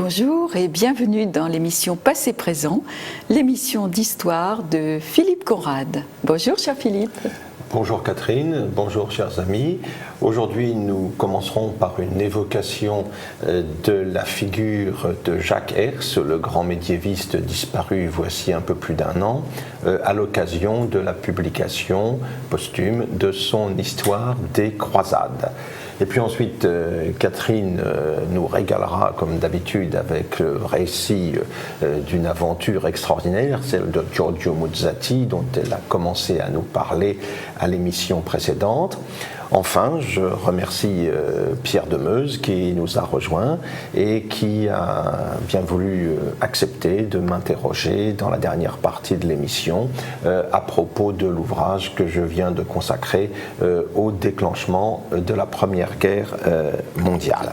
Bonjour et bienvenue dans l'émission Passé-Présent, l'émission d'histoire de Philippe Conrad. Bonjour cher Philippe. Bonjour Catherine, bonjour chers amis. Aujourd'hui nous commencerons par une évocation de la figure de Jacques Hers, le grand médiéviste disparu voici un peu plus d'un an, à l'occasion de la publication posthume de son Histoire des croisades. Et puis ensuite, Catherine nous régalera, comme d'habitude, avec le récit d'une aventure extraordinaire, celle de Giorgio Muzzati, dont elle a commencé à nous parler à l'émission précédente. Enfin, je remercie Pierre Demeuse qui nous a rejoints et qui a bien voulu accepter de m'interroger dans la dernière partie de l'émission à propos de l'ouvrage que je viens de consacrer au déclenchement de la Première Guerre mondiale.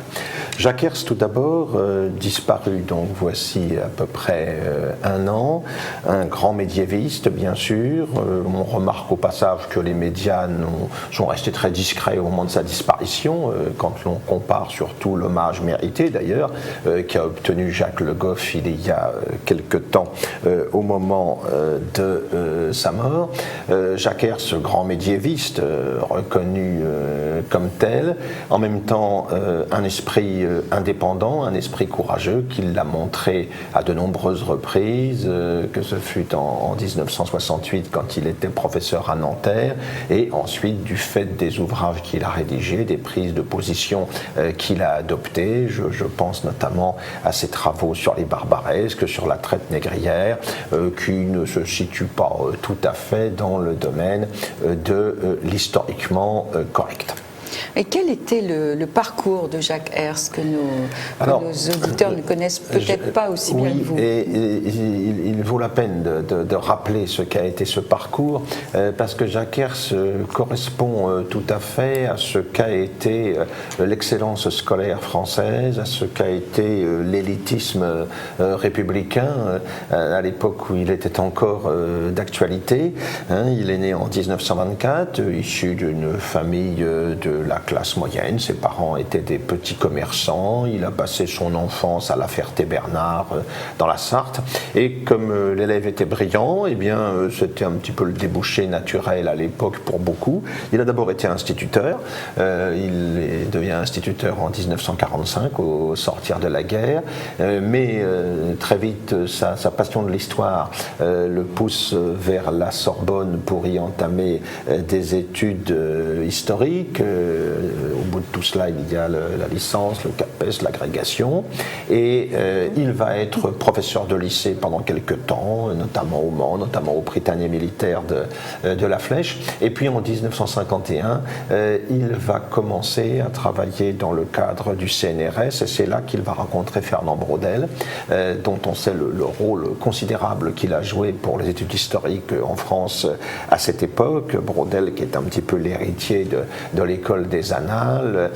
Jacques Hers, tout d'abord, disparu donc voici à peu près un an, un grand médiéviste bien sûr. On remarque au passage que les médias sont restés très discrets au moment de sa disparition, quand l'on compare surtout l'hommage mérité d'ailleurs qu'a obtenu Jacques Le Goff il y a quelque temps au moment de sa mort. Jacques Hers, ce grand médiéviste reconnu comme tel, en même temps un esprit indépendant, un esprit courageux qu'il l'a montré à de nombreuses reprises, que ce fut en 1968 quand il était professeur à Nanterre, et ensuite du fait des ouvrages qu'il a rédigés, des prises de position qu'il a adoptées. Je pense notamment à ses travaux sur les barbaresques, sur la traite négrière, qui ne se situent pas tout à fait dans le domaine de l'historiquement correct. Et quel était le parcours de Jacques Hers que nos auditeurs ne connaissent peut-être pas aussi bien que vous? Et il vaut la peine de rappeler ce qu'a été ce parcours, parce que Jacques Hers correspond tout à fait à ce qu'a été l'excellence scolaire française, à ce qu'a été l'élitisme républicain à l'époque où il était encore d'actualité. Il est né en 1924, issu d'une famille de la classe moyenne. Ses parents étaient des petits commerçants. Il a passé son enfance à La Ferté-Bernard dans la Sarthe. Et comme l'élève était brillant, eh bien, c'était un petit peu le débouché naturel à l'époque pour beaucoup. Il a d'abord été instituteur. Il devient instituteur en 1945 au sortir de la guerre. Mais très vite, sa passion de l'histoire le pousse vers la Sorbonne pour y entamer des études historiques. Au bout de tout cela, il y a la licence, le CAPES, l'agrégation, et il va être professeur de lycée pendant quelques temps, notamment au Mans, notamment au Prytanée militaire de la Flèche. Et puis en 1951, il va commencer à travailler dans le cadre du CNRS, et c'est là qu'il va rencontrer Fernand Braudel, dont on sait le rôle considérable qu'il a joué pour les études historiques en France à cette époque. Braudel, qui est un petit peu l'héritier de l'école des Annales,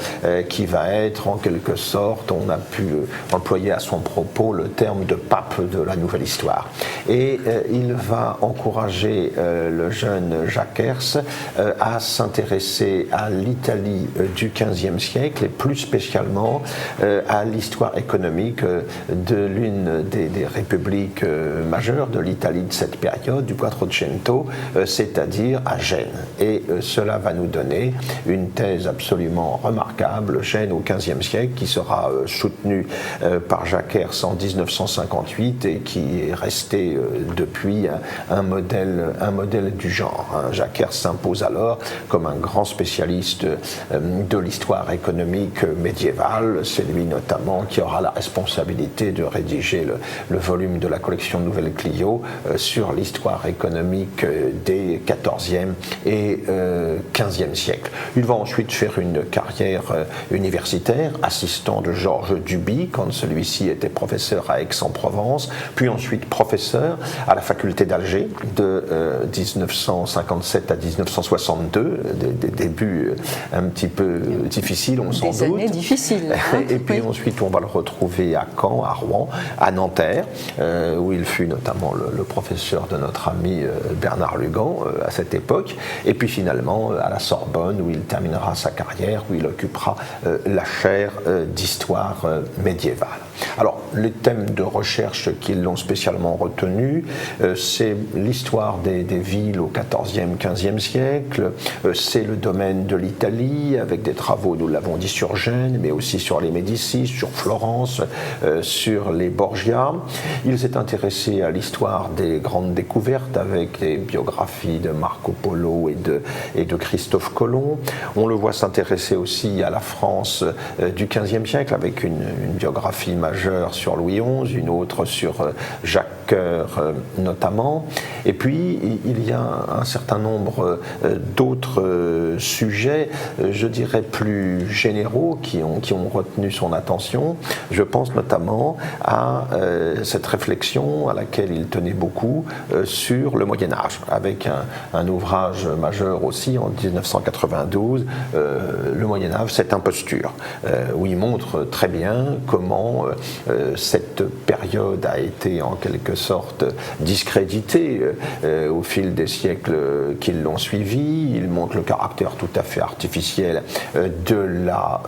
qui va être en quelque sorte, on a pu employer à son propos le terme de pape de la nouvelle histoire. Et il va encourager le jeune Jacques Hers à s'intéresser à l'Italie du XVe siècle et plus spécialement à l'histoire économique de l'une des républiques majeures de l'Italie de cette période, du Quattrocento, c'est-à-dire à Gênes. Et cela va nous donner une thèse absolument remarquable, Gênes au XVe siècle, qui sera soutenue par Jacques Hers en 1958 et qui est resté depuis un modèle du genre. Jacques Hers s'impose alors comme un grand spécialiste de l'histoire économique médiévale. C'est lui notamment qui aura la responsabilité de rédiger le volume de la collection Nouvelle Clio sur l'histoire économique des XIVe et XVe siècles. Il va ensuite faire une carrière universitaire, assistant de Georges Duby quand celui-ci était professeur à Aix-en-Provence, puis ensuite professeur à la faculté d'Alger de 1957 à 1962, des débuts un petit peu difficiles, on s'en doute. Des années difficiles. Et puis ensuite, on va le retrouver à Caen, à Rouen, à Nanterre, où il fut notamment le professeur de notre ami Bernard Lugan à cette époque, et puis finalement à la Sorbonne, où il terminera sa carrière, où il occupera la chaire d'histoire médiévale. Alors, les thèmes de recherche qui l'ont spécialement retenu, c'est l'histoire des villes au XIVe, XVe siècle, c'est le domaine de l'Italie, avec des travaux, nous l'avons dit, sur Gênes, mais aussi sur les Médicis, sur Florence, sur les Borgia. Il s'est intéressé à l'histoire des grandes découvertes, avec les biographies de Marco Polo et de Christophe Colomb. On le voit s'intéresser aussi à la France du XVe siècle, avec une biographie majeure sur Louis XI, une autre sur Jacques Coeur notamment. Et puis, il y a un certain nombre d'autres sujets, je dirais plus généraux, qui ont retenu son attention. Je pense notamment à cette réflexion à laquelle il tenait beaucoup sur le Moyen-Âge, avec un ouvrage majeur aussi en 1992, Le Moyen-Âge, cette imposture, où il montre très bien comment cette période a été en quelque sorte discréditée au fil des siècles qui l'ont suivi. Il montre le caractère tout à fait artificiel de la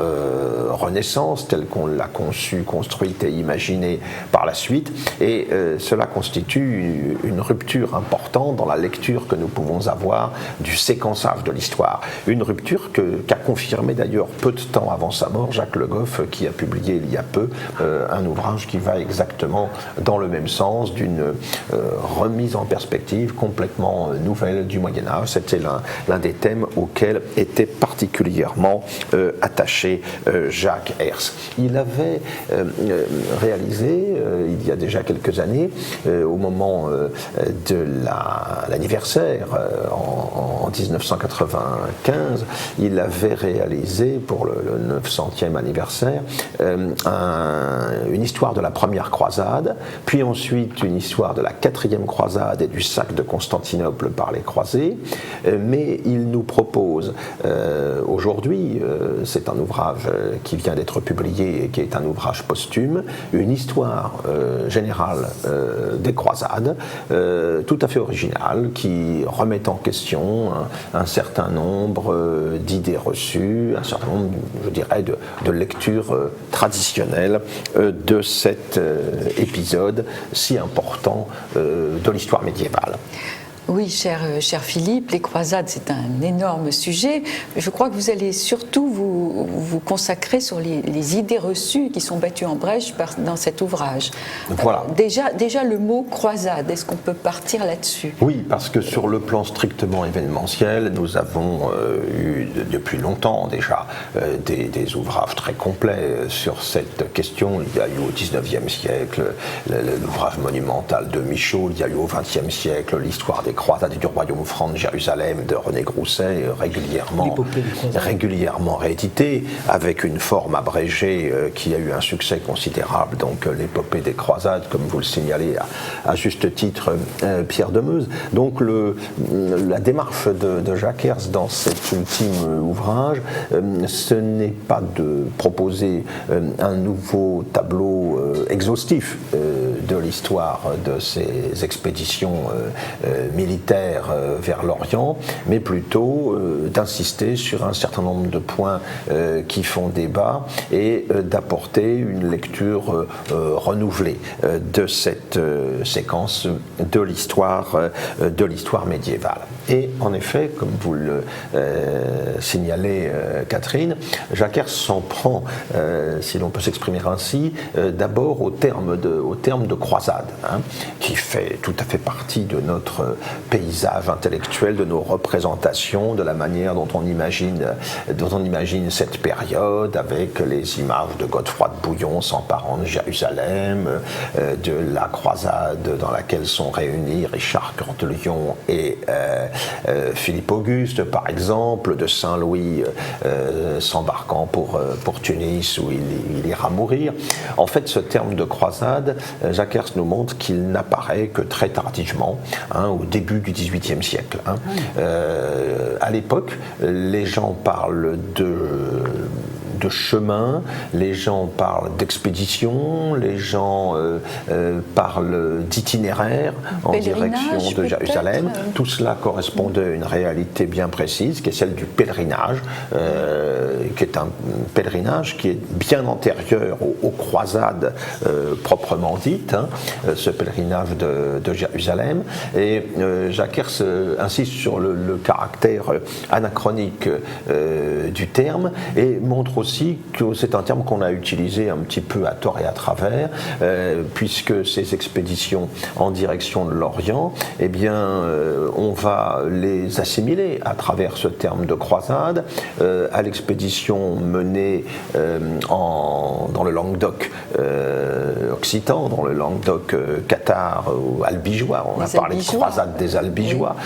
Renaissance, telle qu'on l'a conçue, construite et imaginée par la suite, et cela constitue une rupture importante dans la lecture que nous pouvons avoir du séquençage de l'histoire. Une rupture qu'a confirmé d'ailleurs peu de temps avant sa mort Jacques Le Goff, qui a publié il y a peu un ouvrage qui va exactement dans le même sens, d'une remise en perspective complètement nouvelle du Moyen-Âge. C'était l'un des thèmes auxquels était particulièrement attaché Jacques Herz. Il avait réalisé, il y a déjà quelques années, au moment de l'anniversaire, en 1995, il avait réalisé, pour le 900e anniversaire, une histoire de la première croisade, puis ensuite une histoire de la 4e croisade et du sac de Constantinople par les croisés, mais il nous propose aujourd'hui, c'est un ouvrage qui vient d'être publié et qui est un ouvrage posthume, une histoire générale des croisades, tout à fait originale, qui remet en question un certain nombre d'idées reçues, un certain nombre, je dirais, de lectures traditionnelles de cet épisode si important de l'histoire médiévale. Oui, cher Philippe, les croisades, c'est un énorme sujet. Je crois que vous allez surtout vous consacrer sur les idées reçues qui sont battues en brèche dans cet ouvrage. Voilà. Déjà, le mot croisade, est-ce qu'on peut partir là-dessus? Oui, parce que sur le plan strictement événementiel, nous avons eu depuis longtemps déjà des ouvrages très complets sur cette question. Il y a eu au XIXe siècle l'ouvrage monumental de Michaud, il y a eu au XXe siècle l'histoire des croisades du royaume franc de Jérusalem de René Grousset, régulièrement réédité, avec une forme abrégée qui a eu un succès considérable, donc l'épopée des croisades, comme vous le signalez à juste titre, Pierre Demeuse. Donc la démarche de Jacques Herz dans cet ultime ouvrage, ce n'est pas de proposer un nouveau tableau exhaustif de l'histoire de ces expéditions militaires vers l'Orient, mais plutôt d'insister sur un certain nombre de points qui font débat et d'apporter une lecture renouvelée de cette séquence de l'histoire médiévale. Et en effet, comme vous le signalez, Catherine, Jacques Herz s'en prend, si l'on peut s'exprimer ainsi, d'abord au terme de croisade, qui fait tout à fait partie de notre paysage intellectuel, de nos représentations, de la manière dont on imagine cette période, avec les images de Godefroy de Bouillon s'emparant de Jérusalem, de la croisade dans laquelle sont réunis Richard Cœur de Lion et Philippe Auguste, par exemple, de Saint-Louis s'embarquant pour Tunis, où il ira mourir. En fait, ce terme de croisade, Jacques Herz nous montre qu'il n'apparaît que très tardivement, au début du XVIIIe siècle. À l'époque, les gens parlent de de chemin, les gens parlent d'expédition, les gens parlent d'itinéraire en direction de Jérusalem. Tout cela correspondait à une réalité bien précise, qui est celle du pèlerinage, qui est un pèlerinage qui est bien antérieur aux croisades proprement dites, ce pèlerinage de Jérusalem. Et Jacques Herz insiste sur le caractère anachronique du terme et montre aussi que c'est un terme qu'on a utilisé un petit peu à tort et à travers, puisque ces expéditions en direction de l'Orient, eh bien, on va les assimiler à travers ce terme de croisade à l'expédition menée dans le Languedoc occitan, dans le Languedoc cathare ou albigeois. On a parlé de croisade des albigeois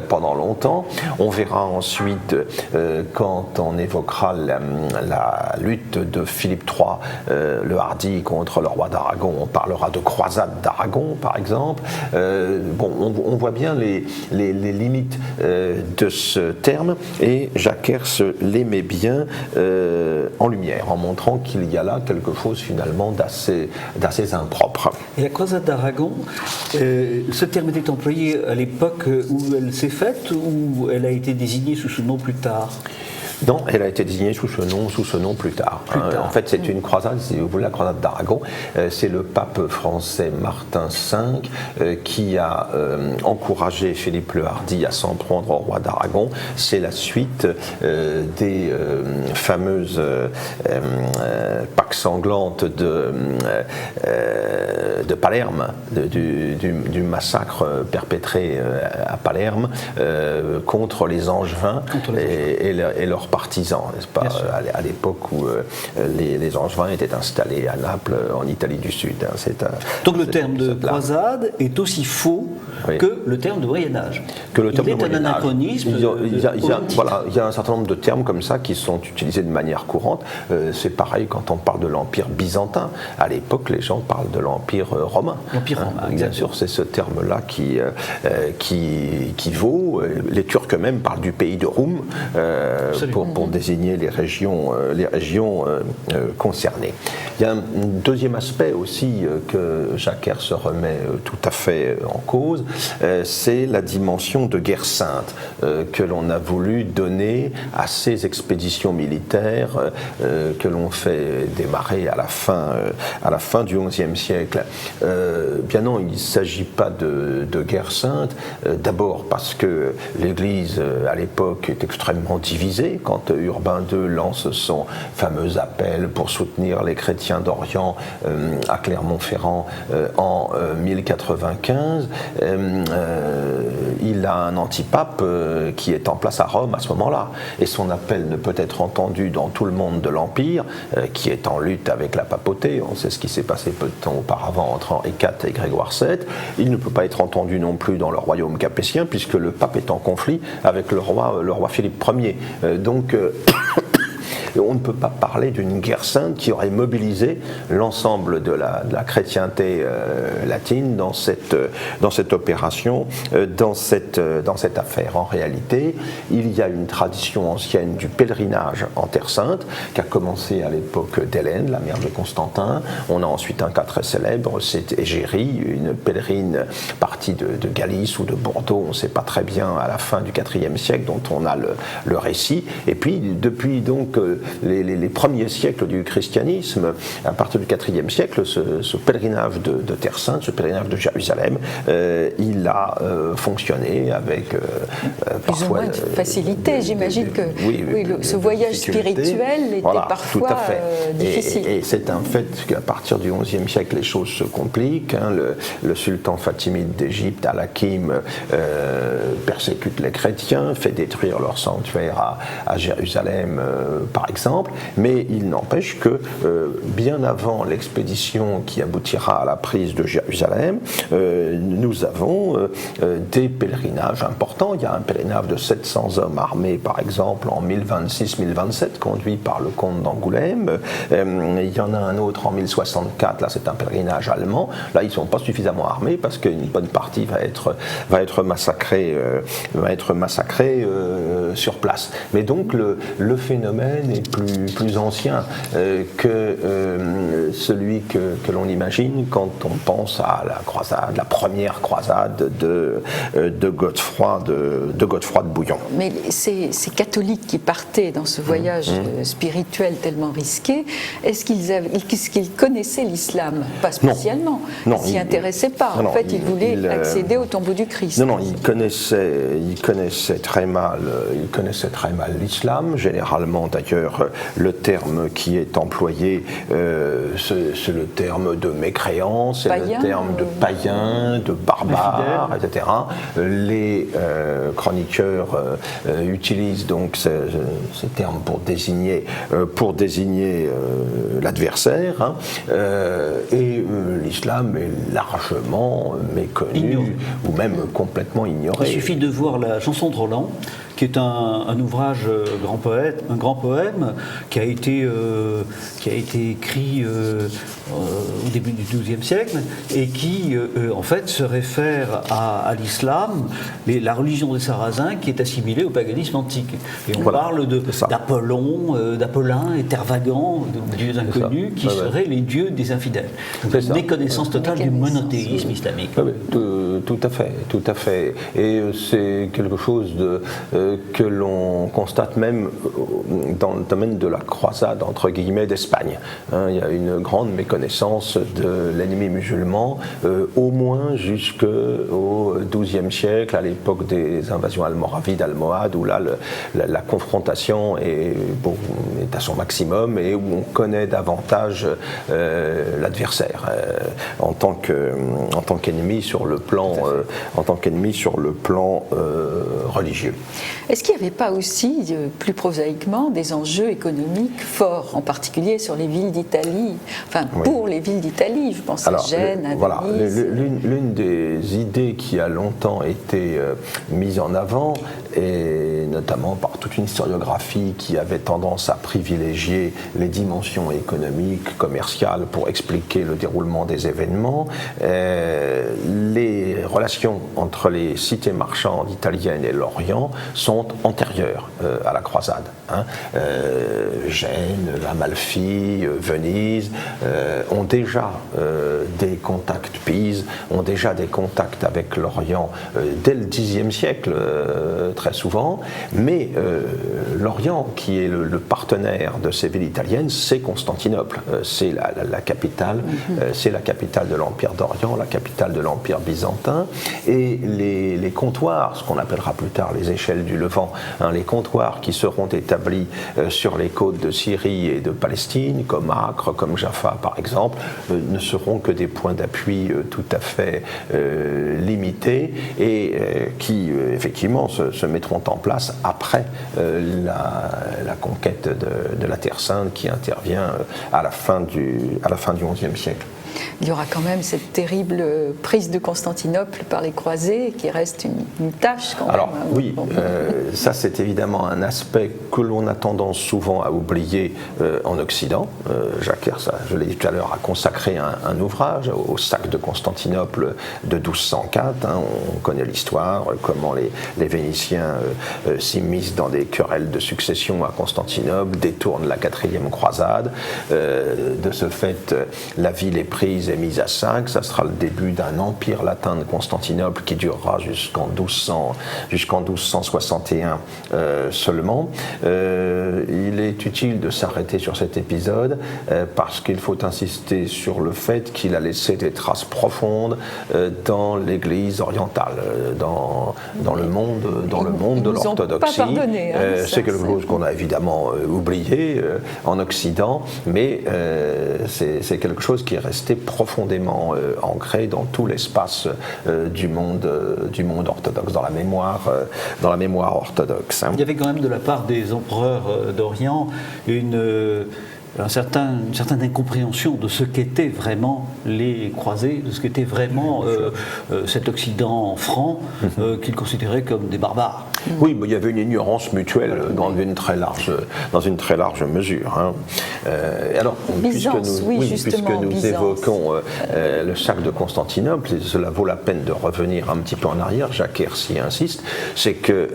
pendant longtemps. On verra ensuite, quand on évoquera la lutte de Philippe III, le Hardi contre le roi d'Aragon, on parlera de croisade d'Aragon, par exemple. On voit bien les limites de ce terme, et Jacques Herz les met bien en lumière, en montrant qu'il y a là quelque chose finalement d'assez impropre. Et la croisade d'Aragon, ce terme était employé à l'époque où elle s'est faite, ou elle a été désignée sous ce nom plus tard? Non, elle a été désignée sous ce nom plus tard. En fait, c'est une croisade, si vous voulez, la croisade d'Aragon. C'est le pape français Martin V qui a encouragé Philippe le Hardi à s'en prendre au roi d'Aragon. C'est la suite des fameuses Pâques sanglantes de Palerme, du massacre perpétré à Palerme contre les Angevins et leurs partisans, n'est-ce pas, à l'époque où les Angevins étaient installés à Naples, en Italie du Sud. Donc le terme de croisade est aussi faux que le terme de Moyen-Âge. Il est un anachronisme. Il y a un certain nombre de termes comme ça qui sont utilisés de manière courante. C'est pareil quand on parle de l'Empire byzantin. À l'époque, les gens parlent de l'Empire romain. L'Empire romain, bien sûr, c'est ce terme-là qui vaut. Les Turcs eux-mêmes parlent du pays de Roum. Pour désigner les régions concernées. Il y a un deuxième aspect aussi que Jacques Herz remet tout à fait en cause, c'est la dimension de guerre sainte que l'on a voulu donner à ces expéditions militaires que l'on fait démarrer à la fin du XIe siècle. Bien non, il ne s'agit pas de guerre sainte, d'abord parce que l'Église à l'époque est extrêmement divisée. Quand Urbain II lance son fameux appel pour soutenir les chrétiens d'Orient à Clermont-Ferrand en 1095, il a un antipape qui est en place à Rome à ce moment-là. Et son appel ne peut être entendu dans tout le monde de l'Empire, qui est en lutte avec la papauté. On sait ce qui s'est passé peu de temps auparavant entre Henri IV et Grégoire VII. Il ne peut pas être entendu non plus dans le royaume capétien, puisque le pape est en conflit avec le roi Philippe Ier. Donc, on ne peut pas parler d'une guerre sainte qui aurait mobilisé l'ensemble de la chrétienté latine dans cette opération, dans cette affaire. En réalité, il y a une tradition ancienne du pèlerinage en Terre Sainte qui a commencé à l'époque d'Hélène, la mère de Constantin. On a ensuite un cas très célèbre, c'est Égérie, une pèlerine partie de Galice ou de Bordeaux, on ne sait pas très bien, à la fin du IVe siècle, dont on a le récit. Et puis, depuis donc les premiers siècles du christianisme, à partir du IVe siècle, ce pèlerinage de Terre Sainte, ce pèlerinage de Jérusalem, il a fonctionné avec plus ou moins de facilité. J'imagine que ce voyage spirituel était parfois tout à fait. Difficile. Et c'est un fait qu'à partir du XIe siècle, les choses se compliquent. Le sultan fatimide d'Égypte, Al-Hakim, persécute les chrétiens, fait détruire leur sanctuaire à Jérusalem, par exemple. Mais il n'empêche que bien avant l'expédition qui aboutira à la prise de Jérusalem, nous avons des pèlerinages importants. Il y a un pèlerinage de 700 hommes armés, par exemple, en 1026-1027, conduit par le comte d'Angoulême. Il y en a un autre en 1064, là c'est un pèlerinage allemand. Là ils ne sont pas suffisamment armés parce qu'une bonne partie va être massacrée sur place. Mais donc le phénomène plus ancien que celui que l'on imagine quand on pense à la première croisade de Godefroy de Bouillon. Mais ces catholiques qui partaient dans ce voyage spirituel tellement risqué, est-ce qu'ils connaissaient l'islam? Pas spécialement. Non, ils s'y intéressaient pas. En fait, ils voulaient accéder au tombeau du Christ. Non, ils connaissaient très mal l'islam. Généralement, d'ailleurs, le terme qui est employé, c'est le terme de mécréant, c'est le terme de païen, de barbare, etc. Les chroniqueurs utilisent donc ces termes pour désigner l'adversaire, hein, et l'islam est largement méconnu ou même complètement ignoré. Il suffit de voir la chanson de Roland, qui est un ouvrage un grand poème qui a été écrit au début du XIIe siècle et qui en fait se réfère à l'islam, la religion des Sarrasins qui est assimilée au paganisme antique. Et on parle d'Apollon, d'Apollin et Tervagant, de dieux inconnus qui seraient les dieux des infidèles. Donc une méconnaissance totale du monothéisme islamique. Tout à fait. Et c'est quelque chose que l'on constate même dans le domaine de la croisade, entre guillemets, d'Espagne. Il y a une grande méconnaissance de l'ennemi musulman, au moins jusqu'au XIIe siècle, à l'époque des invasions almoravides, almohades, où là, la confrontation est à son maximum et où on connaît davantage l'adversaire en tant qu'ennemi sur le plan religieux. Est-ce qu'il n'y avait pas aussi, plus prosaïquement, des enjeux économiques forts, en particulier sur les villes d'Italie, pour les villes d'Italie, je pense à Gênes, à Venise. L'une des idées qui a longtemps été mise en avant, et notamment par toute une historiographie qui avait tendance à privilégier les dimensions économiques, commerciales pour expliquer le déroulement des événements, les relations entre les cités marchandes italiennes et l'Orient sont antérieures à la croisade. Gênes, Amalfi, Venise ont déjà des contacts, Pise ont déjà des contacts avec l'Orient dès le Xe siècle, très souvent, mais l'Orient, qui est le partenaire de ces villes italiennes, c'est Constantinople, c'est la capitale, c'est la capitale de l'Empire d'Orient, la capitale de l'Empire byzantin, et les comptoirs, ce qu'on appellera plus tard les échelles du Levant, les comptoirs qui seront établis sur les côtes de Syrie et de Palestine, comme Acre, comme Jaffa par exemple, ne seront que des points d'appui tout à fait limités et qui effectivement se mettront en place après la conquête de la Terre Sainte qui intervient à la fin du XIe siècle. Il y aura quand même cette terrible prise de Constantinople par les croisés qui reste une tâche quand même. Alors oui, ça c'est évidemment un aspect que l'on a tendance souvent à oublier en Occident. Jacques Herz, je l'ai dit tout à l'heure, a consacré un ouvrage au sac de Constantinople de 1204. On connaît l'histoire, comment les Vénitiens s'immiscent dans des querelles de succession à Constantinople, détournent la 4e croisade. De ce fait, la ville est prise et mise à sac. Ça sera le début d'un empire latin de Constantinople qui durera jusqu'en 1261 seulement. Il est utile de s'arrêter sur cet épisode parce qu'il faut insister sur le fait qu'il a laissé des traces profondes dans l'Église orientale, dans le monde de l'orthodoxie. C'est quelque chose qu'on a évidemment oublié en Occident, mais c'est quelque chose qui est resté profondément ancré dans tout l'espace du monde orthodoxe, dans la mémoire orthodoxe. Il y avait quand même de la part des empereurs d'Orient une certaine incompréhension de ce qu'étaient vraiment les croisés, de ce qu'était vraiment cet Occident franc qu'ils considéraient comme des barbares. Oui, mais il y avait une ignorance mutuelle dans une très large mesure. Hein. Alors, Byzance, puisque nous Byzance. évoquons le sac de Constantinople, et cela vaut la peine de revenir un petit peu en arrière, Jacques Hercy insiste, c'est que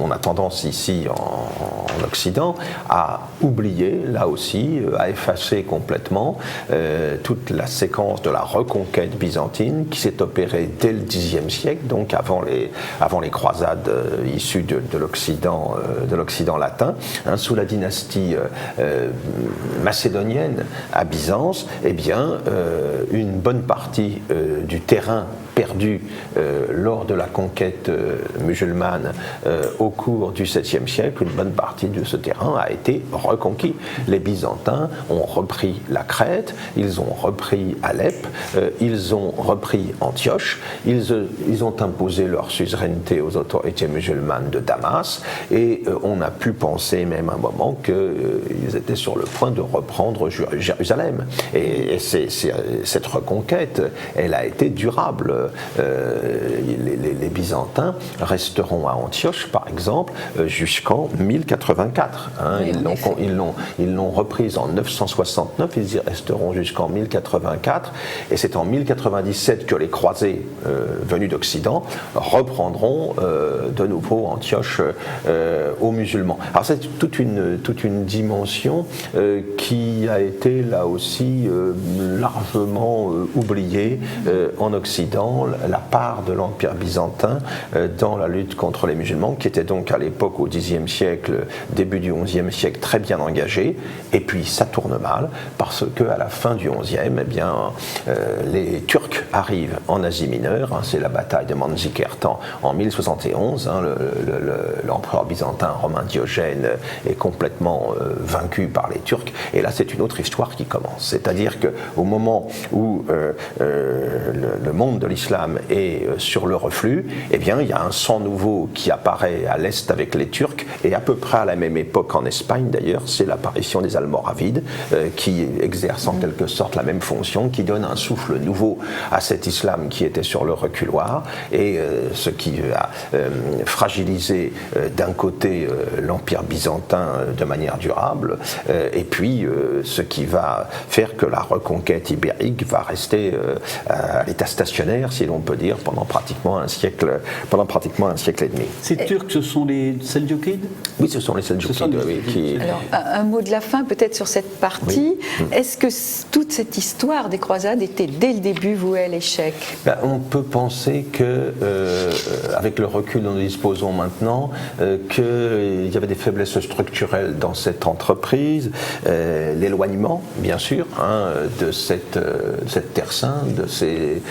on a tendance ici en Occident à oublier, là aussi, à effacer complètement toute la séquence de la reconquête byzantine qui s'est opérée dès le Xe siècle, donc avant les croisades issues de l'Occident latin, hein, sous la dynastie macédonienne à Byzance. Eh bien, une bonne partie du terrain perdu lors de la conquête musulmane au cours du 7e siècle, une bonne partie de ce terrain a été reconquis. Les Byzantins ont repris la Crète, ils ont repris Alep, ils ont repris Antioche, ils ont imposé leur suzeraineté aux autorités musulmanes de Damas, et on a pu penser même un moment qu'ils étaient sur le point de reprendre Jérusalem. Et cette reconquête, elle a été durable. Les Byzantins resteront à Antioche, par exemple, jusqu'en 1084. Hein. Oui, Ils l'ont reprise en 969, ils y resteront jusqu'en 1084, et c'est en 1097 que les croisés venus d'Occident reprendront de nouveau Antioche aux musulmans. Alors c'est toute une dimension qui a été là aussi largement oubliée en Occident, la part de l'Empire byzantin dans la lutte contre les musulmans, qui était donc à l'époque au Xe siècle, début du XIe siècle, très bien engagée. Et puis ça tourne mal, parce qu'à la fin du XIe, eh bien, les Turcs arrivent en Asie mineure, hein, c'est la bataille de Manzikert en 1071, hein, l'empereur byzantin romain Diogène est complètement vaincu par les Turcs, et là c'est une autre histoire qui commence. C'est-à-dire qu'au moment où le monde de l'islam est sur le reflux, eh bien, il y a un sang nouveau qui apparaît à l'est avec les Turcs, et à peu près à la même époque en Espagne d'ailleurs, c'est l'apparition des Almoravides qui exercent en quelque sorte la même fonction, qui donne un souffle nouveau à cet islam qui était sur le reculoir, et ce qui a fragilisé d'un côté l'Empire byzantin de manière durable, et puis ce qui va faire que la reconquête ibérique va rester à l'état stationnaire, si l'on peut dire, pendant pratiquement un siècle et demi. Ces Turcs, ce sont les Seldjoukides ? Oui, ce sont les Seldjoukides. Oui, Alors, un mot de la fin peut-être sur cette partie. Oui. Est-ce que toute cette histoire des croisades était dès le début vouée à l'échec ? On peut penser que, avec le recul dont nous disposons maintenant, qu'il y avait des faiblesses structurelles dans cette entreprise, l'éloignement, bien sûr, hein, de cette terre sainte, de ces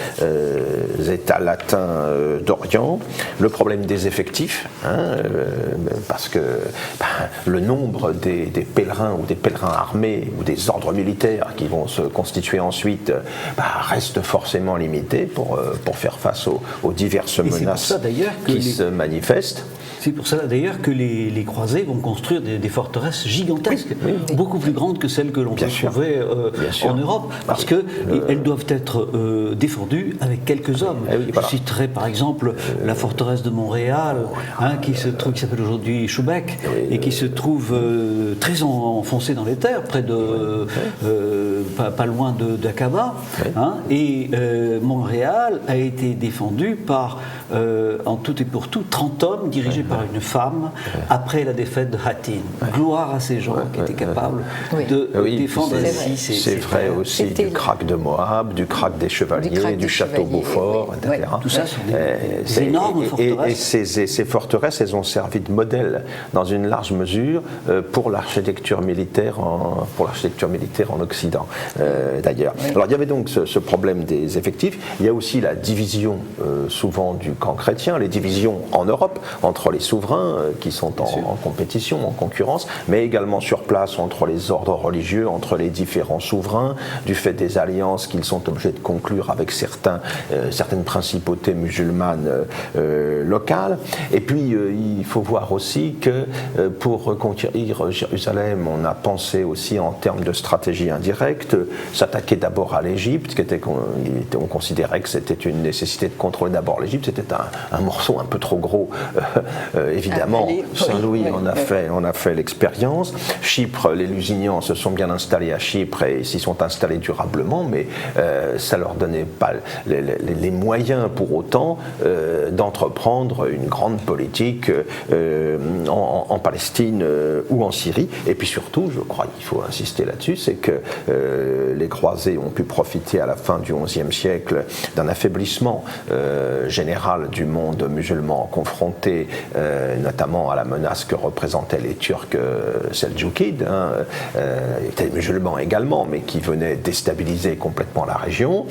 États latins d'Orient, le problème des effectifs, hein, parce que le nombre des pèlerins ou des pèlerins armés ou des ordres militaires qui vont se constituer ensuite reste forcément limité pour faire face aux diverses menaces qui se manifestent. C'est pour cela d'ailleurs que les croisés vont construire des forteresses gigantesques, beaucoup plus grandes que celles que l'on peut trouver en Europe, parce qu'elles doivent être défendues avec quelques hommes. Je citerai par exemple la forteresse de Montréal, qui s'appelle aujourd'hui Schubeck, et qui se trouve très enfoncée dans les terres, près de pas loin d'Aqaba. Et Montréal a été défendue par, en tout et pour tout, 30 hommes dirigés par une femme après la défaite de Hattin. Gloire à ces gens qui étaient capables de défendre ainsi ces C'est vrai aussi du krach de Moab, du krach des chevaliers, du château Beaufort, etc. Tout ça sont des énormes forteresses. Et ces forteresses, elles ont servi de modèle dans une large mesure pour l'architecture militaire en Occident, d'ailleurs. Alors il y avait donc ce problème des effectifs. Il y a aussi la division souvent du camp chrétien, les divisions en Europe entre les souverains qui sont en compétition, en concurrence, mais également sur place entre les ordres religieux, entre les différents souverains, du fait des alliances qu'ils sont obligés de conclure avec certaines principautés musulmanes locales. Et puis il faut voir aussi que pour reconquérir Jérusalem, on a pensé aussi en termes de stratégie indirecte, s'attaquer d'abord à l'Égypte, on considérait que c'était une nécessité de contrôler d'abord l'Égypte, c'était c'est un morceau un peu trop gros, évidemment. Saint-Louis, on a fait l'expérience. Chypre, les Lusignan se sont bien installés à Chypre et s'y sont installés durablement, mais ça leur donnait pas les moyens pour autant d'entreprendre une grande politique en Palestine ou en Syrie. Et puis surtout, je crois qu'il faut insister là-dessus, c'est que les croisés ont pu profiter à la fin du XIe siècle d'un affaiblissement général du monde musulman confronté notamment à la menace que représentaient les Turcs seldjoukides, étaient musulmans également, mais qui venaient déstabiliser complètement la région.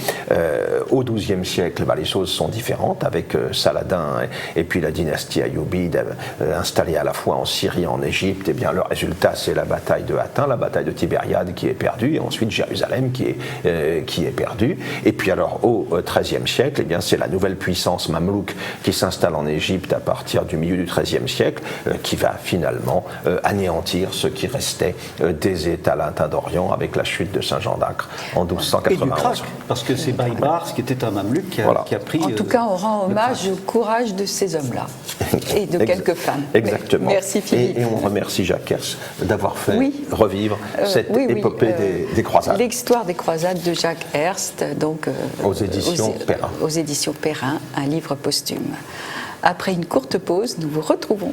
Au XIIe siècle, les choses sont différentes avec Saladin et puis la dynastie ayoubide installée à la fois en Syrie et en Égypte. Et bien le résultat, c'est la bataille de Hattin, la bataille de Tibériade qui est perdue, et ensuite Jérusalem qui est perdue. Et puis alors au XIIIe siècle, eh bien c'est la nouvelle puissance mamelouk qui s'installe en Égypte à partir du milieu du XIIIe siècle, qui va finalement anéantir ce qui restait des États latins d'Orient avec la chute de Saint-Jean d'Acre en 1291. Et du Krak, parce que c'est Baïbars qui était un mamelouk qui a pris... En tout cas, on rend hommage au courage de ces hommes-là et de quelques femmes. Exactement. Mais merci Philippe. Et on remercie Jacques Herz d'avoir fait revivre cette épopée des croisades. L'histoire des croisades de Jacques Herst, donc aux éditions Perrin. Aux éditions Perrin, un livre posthume. Après une courte pause, nous vous retrouvons.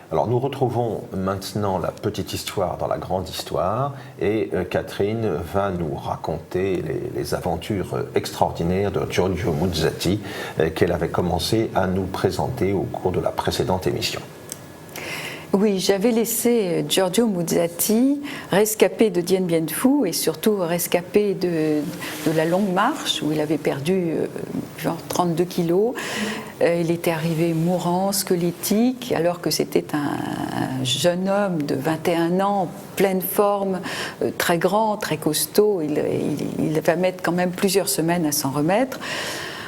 Alors nous retrouvons maintenant la petite histoire dans la grande histoire et Catherine va nous raconter les aventures extraordinaires de Giorgio Muzzati qu'elle avait commencé à nous présenter au cours de la précédente émission. Oui, j'avais laissé Giorgio Muzzati rescapé de Dien Bien Phu et surtout rescapé de la longue marche où il avait perdu genre 32 kilos. Il était arrivé mourant, squelettique, alors que c'était un jeune homme de 21 ans, pleine forme, très grand, très costaud. Il va mettre quand même plusieurs semaines à s'en remettre.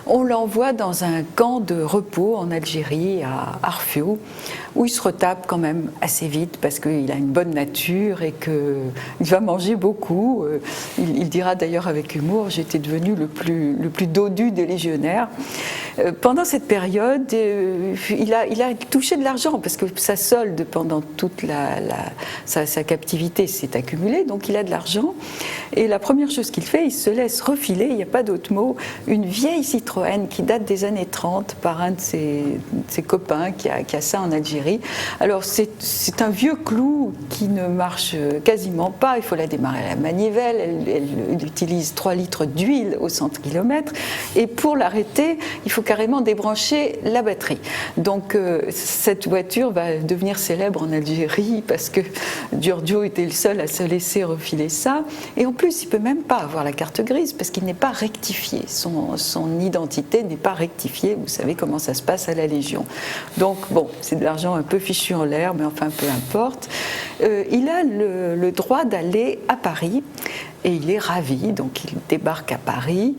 On l'envoie dans un camp de repos en Algérie, à Arfio, où il se retape quand même assez vite parce qu'il a une bonne nature et qu'il va manger beaucoup. Il dira d'ailleurs avec humour « j'étais devenu le plus dodu des légionnaires ». Pendant cette période, il a touché de l'argent parce que sa solde pendant toute sa captivité s'est accumulée, donc il a de l'argent. Et la première chose qu'il fait, il se laisse refiler, il n'y a pas d'autre mot, une vieille Citroën qui date des années 30 par un de ses copains qui a ça en Algérie. Alors c'est un vieux clou qui ne marche quasiment pas, il faut la démarrer à la manivelle, elle utilise 3 litres d'huile au 100 km et pour l'arrêter, il faut carrément débrancher la batterie. Donc cette voiture va devenir célèbre en Algérie parce que Giorgio était le seul à se laisser refiler ça et en plus il ne peut même pas avoir la carte grise parce qu'il n'est pas rectifié, son identité n'est pas rectifiée, vous savez comment ça se passe à la Légion. Donc bon, c'est de l'argent un peu fichu en l'air, mais enfin peu importe. Il a le droit d'aller à Paris et il est ravi, donc il débarque à Paris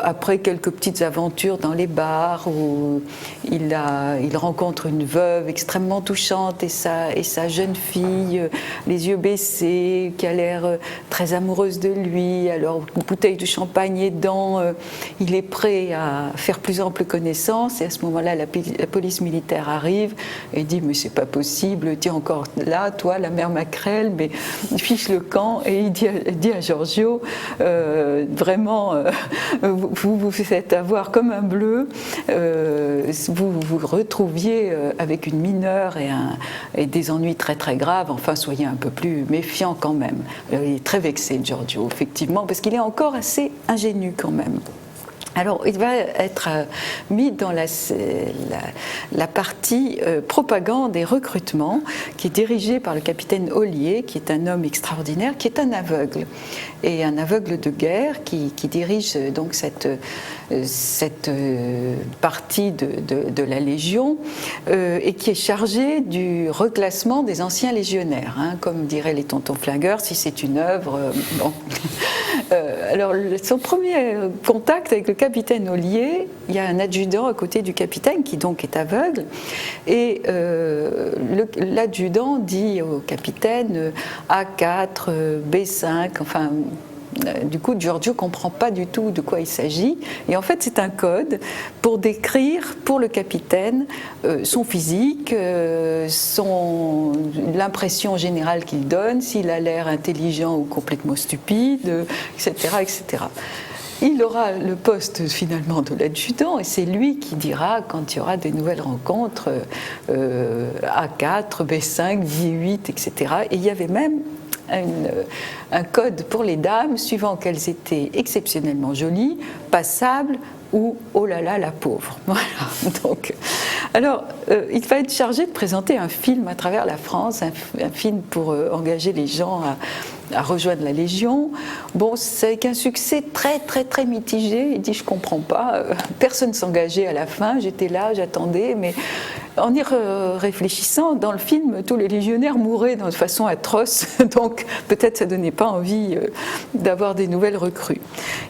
après quelques petites aventures dans les bars où il rencontre une veuve extrêmement touchante et sa jeune fille, les yeux baissés, qui a l'air très amoureuse de lui. Alors une bouteille de champagne aidant, il est prêt à faire plus ample connaissance et à ce moment-là la police militaire arrive et dit mais c'est pas possible, tu es encore là toi la mère Macrel, mais il fiche le camp et il dit à Giorgio vraiment vous vous faites avoir comme un bleu, vous vous retrouviez avec une mineure et des ennuis très très graves, enfin soyez un peu plus méfiant quand même. Il est très vexé Giorgio effectivement parce qu'il est encore assez ingénu quand même. Alors, il va être mis dans la partie propagande et recrutement qui est dirigée par le capitaine Ollier, qui est un homme extraordinaire, qui est un aveugle. Et un aveugle de guerre qui dirige donc cette partie de la Légion et qui est chargé du reclassement des anciens légionnaires. Hein, comme diraient les tontons flingueurs, si c'est une œuvre... bon. Alors, son premier contact avec le capitaine Ollier, il y a un adjudant à côté du capitaine qui donc est aveugle, et l'adjudant dit au capitaine A4, B5, enfin. Du coup, Giorgio ne comprend pas du tout de quoi il s'agit. Et en fait, c'est un code pour décrire pour le capitaine son physique, l'impression générale qu'il donne, s'il a l'air intelligent ou complètement stupide, etc., etc. Il aura le poste finalement de l'adjudant et c'est lui qui dira quand il y aura des nouvelles rencontres A4, B5, J8, etc. Et il y avait même un code pour les dames suivant qu'elles étaient exceptionnellement jolies, passables ou oh là là la pauvre. Voilà. Donc, alors, il va être chargé de présenter un film à travers la France, un film pour engager les gens à rejoindre la Légion. Bon, c'est avec un succès très très très mitigé. Il dit je comprends pas, personne s'engageait à la fin. J'étais là, j'attendais, mais en y réfléchissant, dans le film, tous les légionnaires mouraient de façon atroce, donc peut-être ça donnait pas envie d'avoir des nouvelles recrues.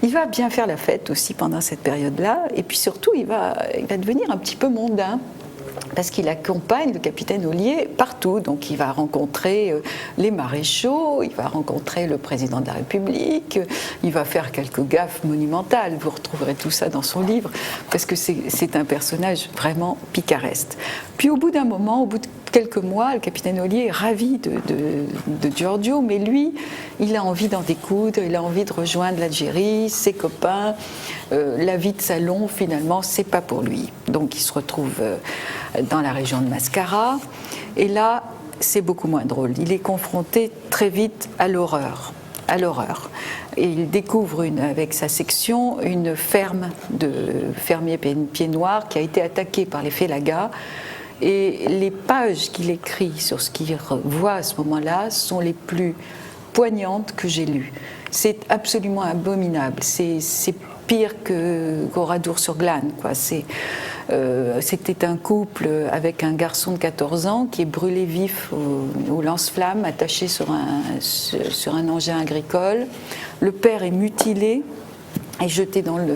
Il va bien faire la fête aussi pendant cette période-là, et puis surtout il va devenir un petit peu mondain. Parce qu'il accompagne le capitaine Ollier partout. Donc il va rencontrer les maréchaux, il va rencontrer le président de la République, il va faire quelques gaffes monumentales. Vous retrouverez tout ça dans son livre, parce que c'est un personnage vraiment picaresque. Puis au bout d'un moment, au bout de quelques mois, le capitaine Ollier est ravi de Giorgio, mais lui, il a envie d'en découdre, il a envie de rejoindre l'Algérie, ses copains. La vie de salon, finalement, c'est pas pour lui. Donc il se retrouve dans la région de Mascara, et là, c'est beaucoup moins drôle. Il est confronté très vite à l'horreur. Et il découvre avec sa section une ferme de fermiers pieds noirs qui a été attaquée par les Félagas. Et les pages qu'il écrit sur ce qu'il voit à ce moment-là sont les plus poignantes que j'ai lues. C'est absolument abominable. C'est pire qu'Oradour-sur-Glane, quoi. C'était un couple avec un garçon de 14 ans qui est brûlé vif au lance-flamme, attaché sur un engin agricole. Le père est mutilé et jeté dans le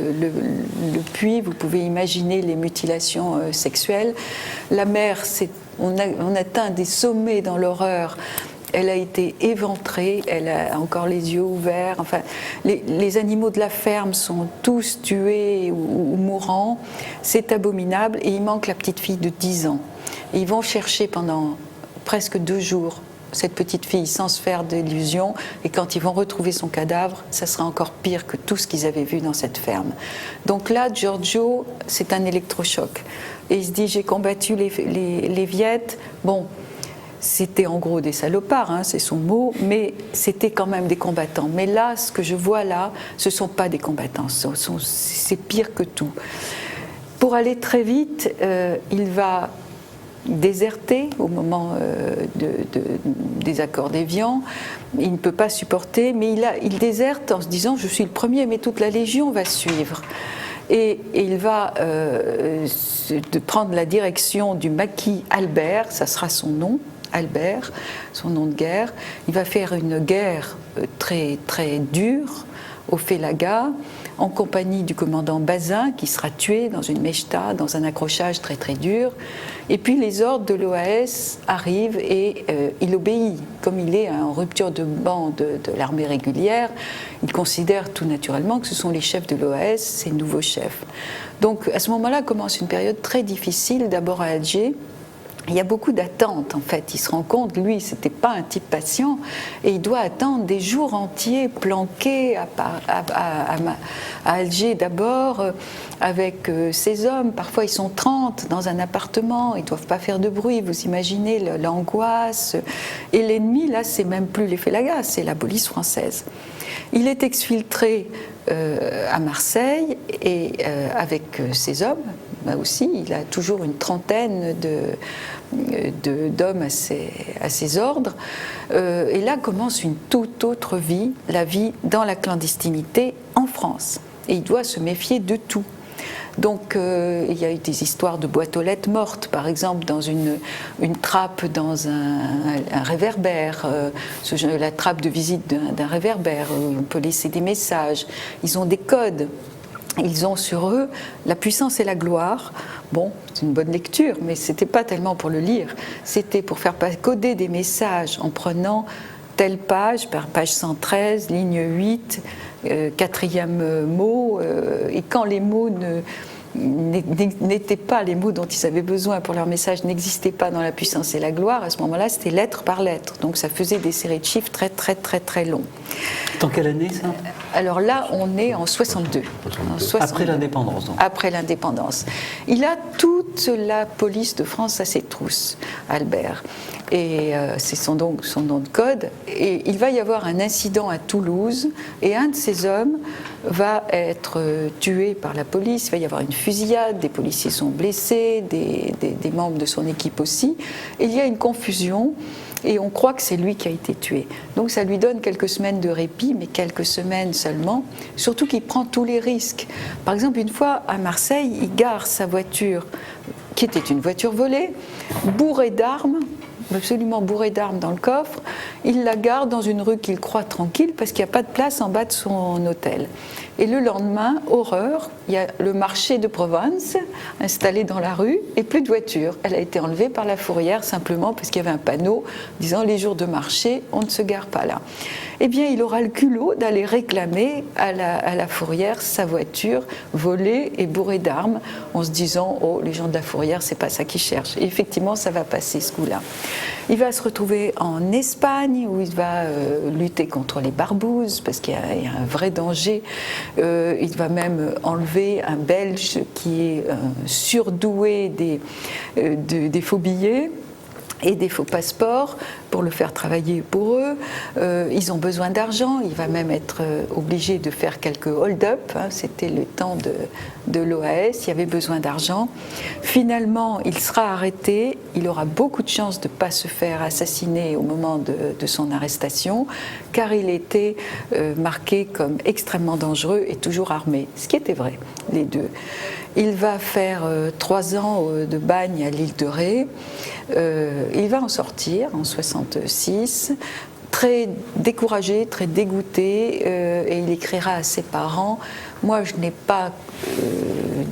puits. Vous pouvez imaginer les mutilations sexuelles. La mère, on atteint des sommets dans l'horreur. Elle a été éventrée, elle a encore les yeux ouverts. Enfin, les animaux de la ferme sont tous tués ou mourants. C'est abominable et il manque la petite fille de 10 ans. Et ils vont chercher pendant presque 2 jours cette petite fille sans se faire d'illusions. Et quand ils vont retrouver son cadavre, ça sera encore pire que tout ce qu'ils avaient vu dans cette ferme. Donc là, Giorgio, c'est un électrochoc. Et il se dit, j'ai combattu les Viettes. Bon, c'était en gros des salopards, hein, c'est son mot, mais c'était quand même des combattants. Mais là, ce que je vois là, ce ne sont pas des combattants, c'est pire que tout. Pour aller très vite, il va déserter au moment des accords d'Évian. Il ne peut pas supporter, mais il déserte en se disant « je suis le premier, mais toute la Légion va suivre ». Et il va prendre la direction du maquis Albert, ça sera son nom, Albert, son nom de guerre. Il va faire une guerre très, très dure aux Félagas, en compagnie du commandant Bazin, qui sera tué dans une mechta, dans un accrochage très très dur. Et puis les ordres de l'OAS arrivent et il obéit. Comme il est en rupture de banc de l'armée régulière, il considère tout naturellement que ce sont les chefs de l'OAS, ses nouveaux chefs. Donc à ce moment-là commence une période très difficile, d'abord à Alger. Il y a beaucoup d'attentes en fait, il se rend compte, lui c'était pas un type patient et il doit attendre des jours entiers planqué à Alger d'abord avec ses hommes, parfois ils sont 30 dans un appartement, ils ne doivent pas faire de bruit, vous imaginez l'angoisse, et l'ennemi là c'est même plus les Félagas, c'est la police française. Il est exfiltré à Marseille et avec ses hommes, là aussi, il a toujours une trentaine d'hommes à ses ordres. Et là commence une toute autre vie, la vie dans la clandestinité en France. Et il doit se méfier de tout. Donc il y a eu des histoires de boîtes aux lettres mortes, par exemple dans une trappe dans un réverbère, la trappe de visite d'un réverbère, où on peut laisser des messages. Ils ont des codes. Ils ont sur eux la puissance et la gloire. Bon, c'est une bonne lecture, mais ce n'était pas tellement pour le lire. C'était pour faire coder des messages en prenant telle page, par page 113, ligne 8, quatrième mot. Et quand les mots n'étaient pas les mots dont ils avaient besoin pour leur message, n'existaient pas dans la puissance et la gloire, à ce moment-là, c'était lettre par lettre. Donc ça faisait des séries de chiffres très, très, très, très longs. Dans quelle année, ça? Alors là, on est en 62. Après l'indépendance, donc. Après l'indépendance. Il a toute la police de France à ses trousses, Albert. Et c'est son nom de code. Et il va y avoir un incident à Toulouse, et un de ces hommes va être tué par la police. Il va y avoir une fusillade, des policiers sont blessés, des membres de son équipe aussi. Et il y a une confusion. Et on croit que c'est lui qui a été tué. Donc ça lui donne quelques semaines de répit, mais quelques semaines seulement, surtout qu'il prend tous les risques. Par exemple, une fois à Marseille, il gare sa voiture, qui était une voiture volée, bourrée d'armes, absolument bourrée d'armes dans le coffre. Il la gare dans une rue qu'il croit tranquille parce qu'il n'y a pas de place en bas de son hôtel. Et le lendemain, horreur, il y a le marché de Provence installé dans la rue et plus de voiture. Elle a été enlevée par la fourrière simplement parce qu'il y avait un panneau disant « les jours de marché, on ne se gare pas là ». Eh bien, il aura le culot d'aller réclamer à la fourrière sa voiture volée et bourrée d'armes en se disant « oh, les gens de la fourrière, c'est pas ça qu'ils cherchent ». Et effectivement, ça va passer ce coup-là. Il va se retrouver en Espagne où il va lutter contre les barbouzes parce qu'il y a un vrai danger. Il va même enlever un Belge qui est surdoué des faux billets et des faux passeports pour le faire travailler pour eux. Ils ont besoin d'argent, il va même être obligé de faire quelques hold-up, c'était le temps de l'OAS, il y avait besoin d'argent. Finalement, il sera arrêté, il aura beaucoup de chance de ne pas se faire assassiner au moment de son arrestation, car il était marqué comme extrêmement dangereux et toujours armé, ce qui était vrai, les deux. Il va faire 3 ans de bagne à l'île de Ré. Il va en sortir en 66, très découragé, très dégoûté, et il écrira à ses parents « Moi, je n'ai pas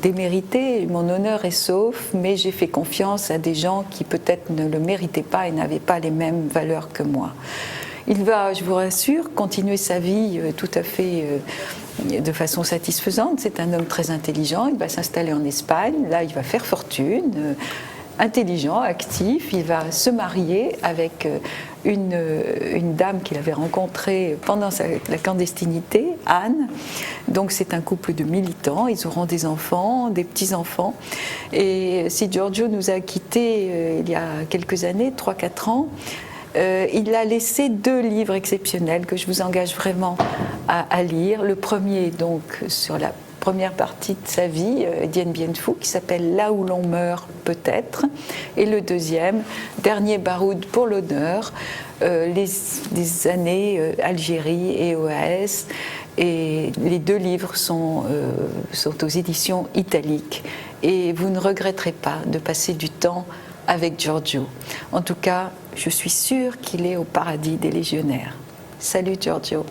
démérité, mon honneur est sauf, mais j'ai fait confiance à des gens qui peut-être ne le méritaient pas et n'avaient pas les mêmes valeurs que moi. » Il va, je vous rassure, continuer sa vie tout à fait de façon satisfaisante. C'est un homme très intelligent, il va s'installer en Espagne, là il va faire fortune, intelligent, actif, il va se marier avec une dame qu'il avait rencontrée pendant la clandestinité, Anne. Donc c'est un couple de militants, ils auront des enfants, des petits-enfants. Et si Giorgio nous a quittés il y a quelques années, 3-4 ans, il a laissé 2 livres exceptionnels que je vous engage vraiment à lire. Le premier, donc, sur la première partie de sa vie, Dien Bien Phu, qui s'appelle Là où l'on meurt peut-être, et le deuxième, Dernier baroud pour l'honneur, les années Algérie et OAS. Et les 2 livres sont aux éditions italiques. Et vous ne regretterez pas de passer du temps avec Giorgio. En tout cas, je suis sûre qu'il est au paradis des légionnaires. Salut Giorgio.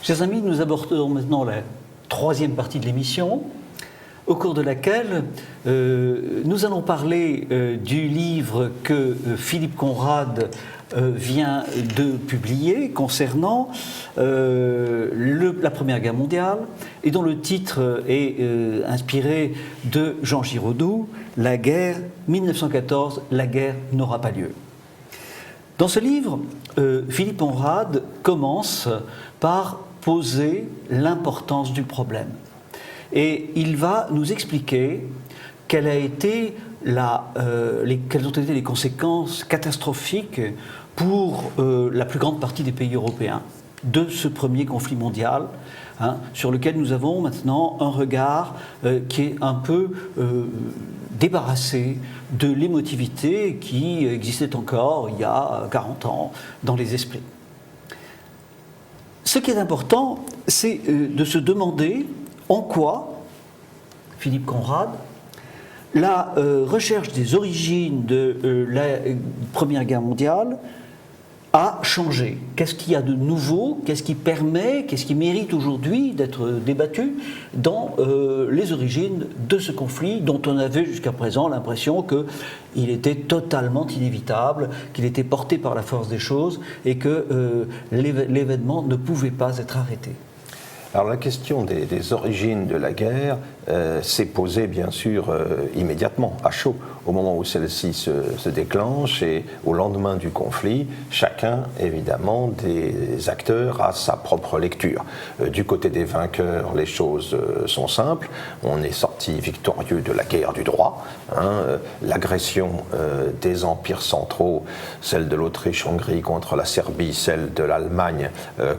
Chers amis, nous abordons maintenant la 3e partie de l'émission, au cours de laquelle nous allons parler du livre que Philippe Conrad vient de publier concernant la Première Guerre mondiale et dont le titre est inspiré de Jean Giraudoux, La guerre 1914, la guerre n'aura pas lieu. Dans ce livre, Philippe Conrad commence par poser l'importance du problème. Et il va nous expliquer quelles ont été les conséquences catastrophiques pour la plus grande partie des pays européens de ce premier conflit mondial, sur lequel nous avons maintenant un regard qui est un peu débarrassé de l'émotivité qui existait encore il y a 40 ans dans les esprits. Ce qui est important, c'est de se demander en quoi, Philippe Conrad, la recherche des origines de la Première Guerre mondiale a changé. Qu'est-ce qu'il y a de nouveau? Qu'est-ce qui permet, qu'est-ce qui mérite aujourd'hui d'être débattu dans les origines de ce conflit dont on avait jusqu'à présent l'impression qu'il était totalement inévitable, qu'il était porté par la force des choses et que l'événement ne pouvait pas être arrêté? Alors la question des origines de la guerre s'est posée bien sûr immédiatement, à chaud, au moment où celle-ci se déclenche et au lendemain du conflit. Chacun, évidemment, des acteurs a sa propre lecture. Du côté des vainqueurs, les choses sont simples. On est sorti victorieux de la guerre du droit. L'agression des empires centraux, celle de l'Autriche-Hongrie contre la Serbie, celle de l'Allemagne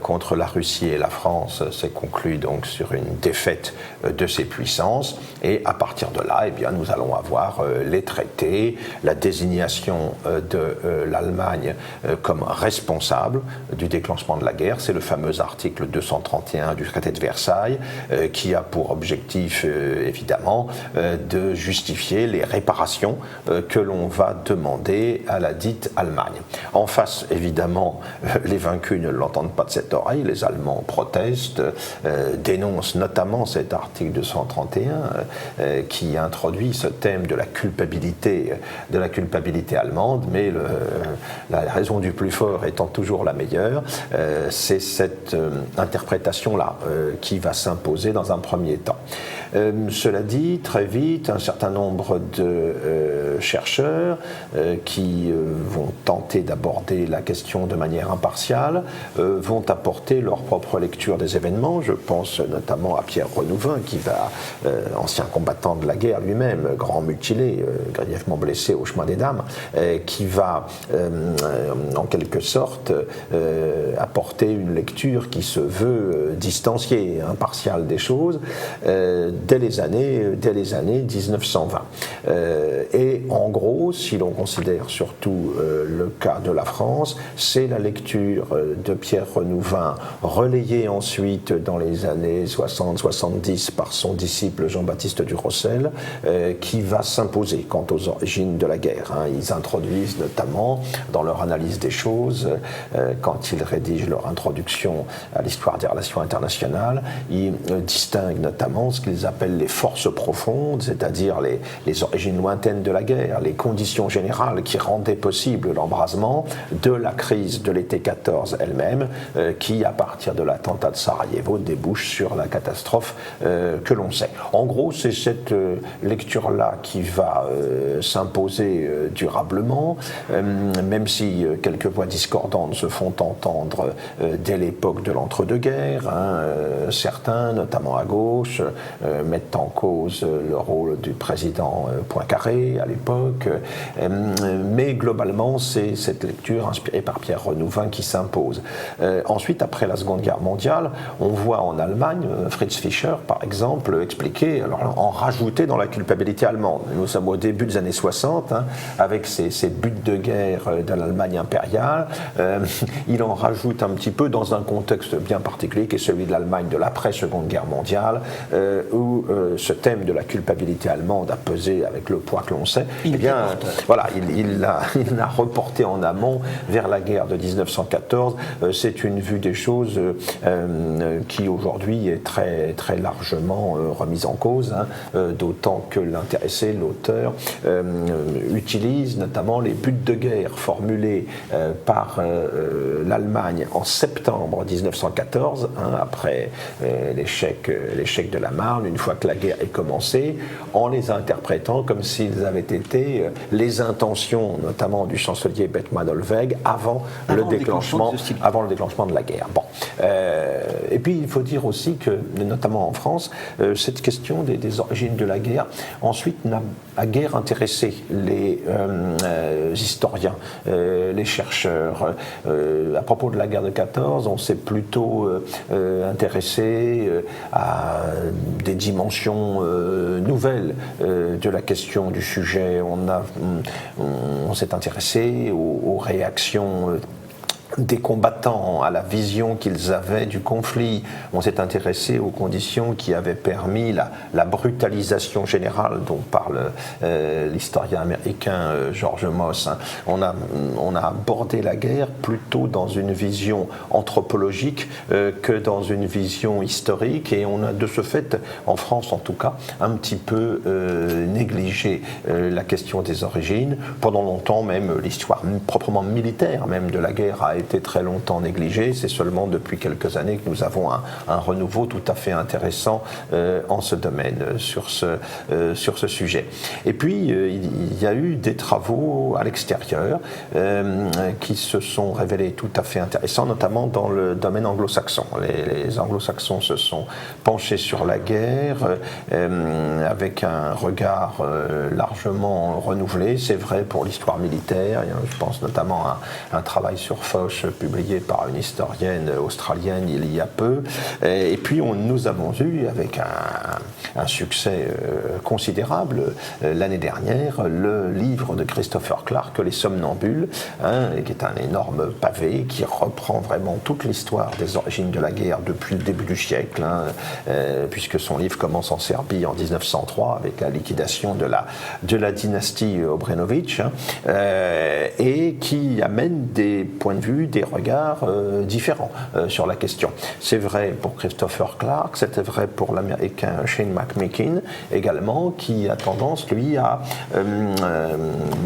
contre la Russie et la France, s'est conclue donc sur une défaite de ces puissances. Et à partir de là, eh bien, nous allons avoir les traités, la désignation de l'Allemagne comme responsable du déclenchement de la guerre. C'est le fameux article 231 du traité de Versailles qui a pour objectif, évidemment, de justifier les réparations que l'on va demander à la dite Allemagne. En face, évidemment, les vaincus ne l'entendent pas de cette oreille. Les Allemands protestent, dénoncent notamment cet article 231 qui introduit ce thème de la culpabilité allemande, mais la raison du plus fort étant toujours la meilleure, c'est cette interprétation-là qui va s'imposer dans un premier temps. Cela dit, très vite, un certain nombre de chercheurs qui vont tenter d'aborder la question de manière impartiale vont apporter leur propre lecture des événements. Je pense notamment à Pierre Renouvin, qui va, ancien combattant de la guerre lui-même, grand mutilé, grièvement blessé au chemin des Dames, qui va en quelque sorte apporter une lecture qui se veut distanciée, impartiale des choses, dès les années 1920. Et en gros, si l'on considère surtout le cas de la France, c'est la lecture de Pierre Renouvin, relayée ensuite dans les années 60-70 par son disciple Jean-Baptiste Durossel, qui va s'imposer quant aux origines de la guerre. Ils introduisent notamment, dans leur analyse des choses, quand ils rédigent leur introduction à l'histoire des relations internationales, ils distinguent notamment ce qu'ils appellent les forces profondes, c'est-à-dire les origines lointaines de la guerre, les conditions générales qui rendaient possible l'embrasement de la crise de l'été 14 elle-même, qui, à partir de l'attentat de Sarajevo, débouche sur la catastrophe que l'on sait. En gros, c'est cette lecture-là qui va s'imposer durablement, même si quelques voix discordantes se font entendre dès l'époque de l'entre-deux-guerres. Certains, notamment à gauche, mettent en cause le rôle du président Poincaré à l'époque, mais globalement, c'est cette lecture inspirée par Pierre Renouvin qui s'impose. Ensuite, après la Seconde Guerre mondiale, on voit en Allemagne, Fritz Fischer, par exemple, expliquer, alors en rajouter dans la culpabilité allemande. Nous sommes au début des années 60, avec ces buts de guerre de l'Allemagne impériale. Il en rajoute un petit peu dans un contexte bien particulier, qui est celui de l'Allemagne de l'après-Seconde Guerre mondiale, où ce thème de la culpabilité allemande a pesé avec le poids que l'on sait. Il l'a reporté en amont vers la guerre de 1914. C'est une vue des choses qui aujourd'hui est très, très largement remise en cause, d'autant que l'intéressé, l'auteur, utilise notamment les buts de guerre formulés par l'Allemagne en septembre 1914, après l'échec de la Marne, une fois que la guerre est commencée, en les interprétant comme s'ils avaient été les intentions, notamment du chancelier Bethmann-Hollweg, avant le déclenchement de la guerre. Bon. Et puis il faut dire aussi que, notamment en France, cette question des origines de la guerre, ensuite n'a guère intéressé les historiens, les chercheurs. À propos de la guerre de 14, on s'est plutôt intéressé à des dimensions nouvelles de la question du sujet. On s'est intéressé aux réactions des combattants, à la vision qu'ils avaient du conflit. On s'est intéressé aux conditions qui avaient permis la brutalisation générale dont parle l'historien américain George Moss. On a abordé la guerre plutôt dans une vision anthropologique que dans une vision historique, et on a de ce fait, en France en tout cas, un petit peu négligé la question des origines. Pendant longtemps, même l'histoire proprement militaire même de la guerre a été très longtemps négligée. C'est seulement depuis quelques années que nous avons un renouveau tout à fait intéressant en ce domaine, sur ce sujet. Et puis, il y a eu des travaux à l'extérieur qui se sont révélés tout à fait intéressants, notamment dans le domaine anglo-saxon. Les anglo-saxons se sont penchés sur la guerre avec un regard largement renouvelé. C'est vrai pour l'histoire militaire. Je pense notamment à un travail sur Foch publié par une historienne australienne il y a peu. Et puis nous avons eu, avec un succès considérable l'année dernière, le livre de Christopher Clark, Les Somnambules, qui est un énorme pavé qui reprend vraiment toute l'histoire des origines de la guerre depuis le début du siècle, puisque son livre commence en Serbie en 1903 avec la liquidation de la dynastie Obrenović, et qui amène des points de vue, des regards différents sur la question. C'est vrai pour Christopher Clark, c'était vrai pour l'américain Shane McMeekin également, qui a tendance, lui, à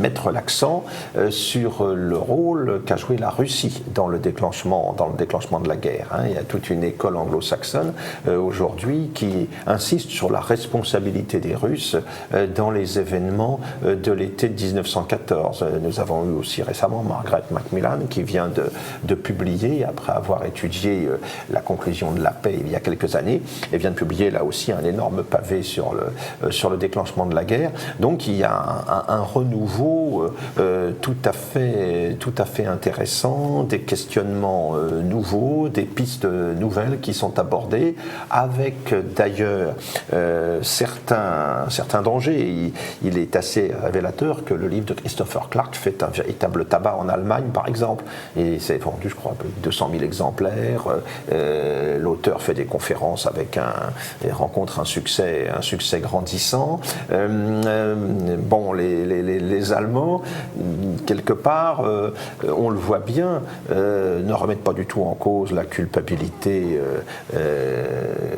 mettre l'accent sur le rôle qu'a joué la Russie dans le déclenchement de la guerre. Il y a toute une école anglo-saxonne aujourd'hui qui insiste sur la responsabilité des Russes dans les événements de l'été de 1914. Nous avons eu aussi récemment Margaret Macmillan qui vient de publier, après avoir étudié la conclusion de la paix il y a quelques années, et vient de publier là aussi un énorme pavé sur le déclenchement de la guerre. Donc il y a un renouveau tout à fait intéressant, des questionnements nouveaux, des pistes nouvelles qui sont abordées, avec d'ailleurs certains dangers. Il est assez révélateur que le livre de Christopher Clark fait un véritable tabac en Allemagne, par exemple, et c'est vendu, je crois, 200 000 exemplaires. L'auteur fait des conférences et rencontre un succès grandissant. Bon, les Allemands, quelque part, on le voit bien, ne remettent pas du tout en cause la culpabilité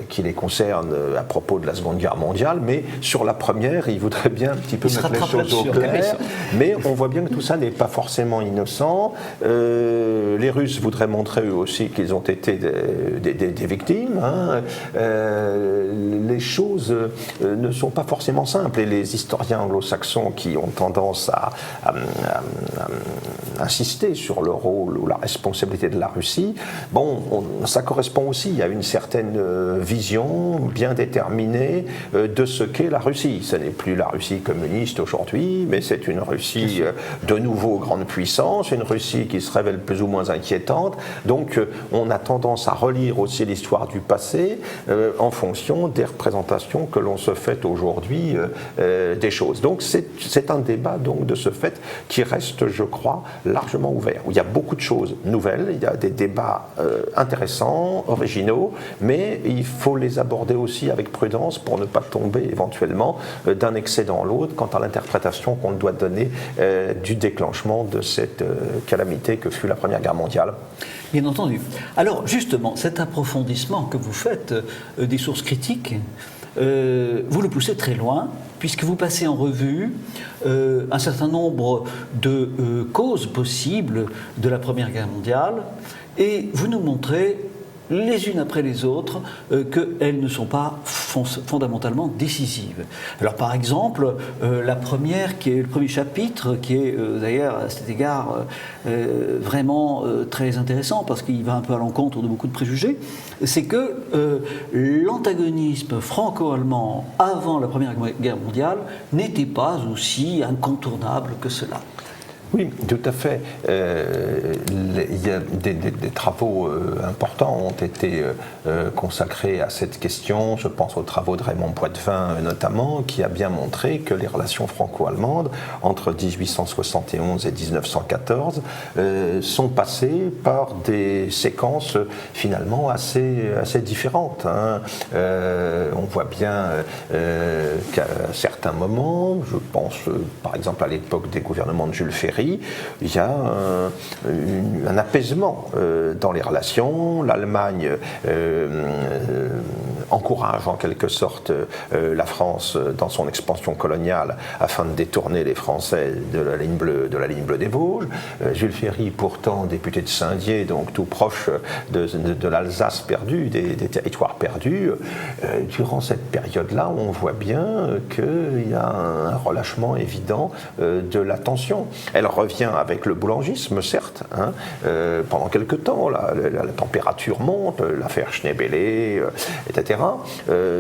qui les concerne à propos de la Seconde Guerre mondiale, mais sur la première, ils voudraient bien un petit peu mettre les choses au clair. Mais on voit bien que tout ça n'est pas forcément innocent. Les Russes voudraient montrer eux aussi qu'ils ont été des victimes. Les choses ne sont pas forcément simples, et les historiens anglo-saxons qui ont tendance à insister sur le rôle ou la responsabilité de la Russie, ça correspond aussi à une certaine vision bien déterminée de ce qu'est la Russie. Ce n'est plus la Russie communiste aujourd'hui, mais c'est une Russie de nouveau grande puissance, une Russie qui se révèle plus ou moins inquiétante. Donc on a tendance à relire aussi l'histoire du passé en fonction des représentations que l'on se fait aujourd'hui des choses. Donc c'est un débat donc de ce fait qui reste, je crois, largement ouvert, où il y a beaucoup de choses nouvelles, il y a des débats intéressants, originaux, mais il faut les aborder aussi avec prudence pour ne pas tomber éventuellement d'un excès dans l'autre quant à l'interprétation qu'on doit donner du déclenchement de cette calamité que fut la Première Guerre mondiale. Bien entendu. Alors justement, cet approfondissement que vous faites des sources critiques, vous le poussez très loin, puisque vous passez en revue un certain nombre de causes possibles de la Première Guerre mondiale, et vous nous montrez les unes après les autres, qu'elles ne sont pas fondamentalement décisives. Alors par exemple, la première, qui est le premier chapitre, qui est d'ailleurs à cet égard vraiment très intéressant, parce qu'il va un peu à l'encontre de beaucoup de préjugés, c'est que l'antagonisme franco-allemand avant la Première Guerre mondiale n'était pas aussi incontournable que cela. Oui, tout à fait. Il y a des travaux importants ont été consacrés à cette question. Je pense aux travaux de Raymond Poitevin notamment, qui a bien montré que les relations franco-allemandes entre 1871 et 1914 sont passées par des séquences finalement assez différentes. On voit bien qu'à certains moments, je pense par exemple à l'époque des gouvernements de Jules Ferry, il y a un apaisement dans les relations. L'Allemagne encourage en quelque sorte la France dans son expansion coloniale afin de détourner les Français de la ligne bleue des Vosges. Jules Ferry, pourtant député de Saint-Dié, donc tout proche de l'Alsace perdue, des territoires perdus. Durant cette période-là, on voit bien qu'il y a un relâchement évident de la tension. Elle revient avec le boulangisme, certes, pendant quelque temps, la température monte, l'affaire Schneebele, etc.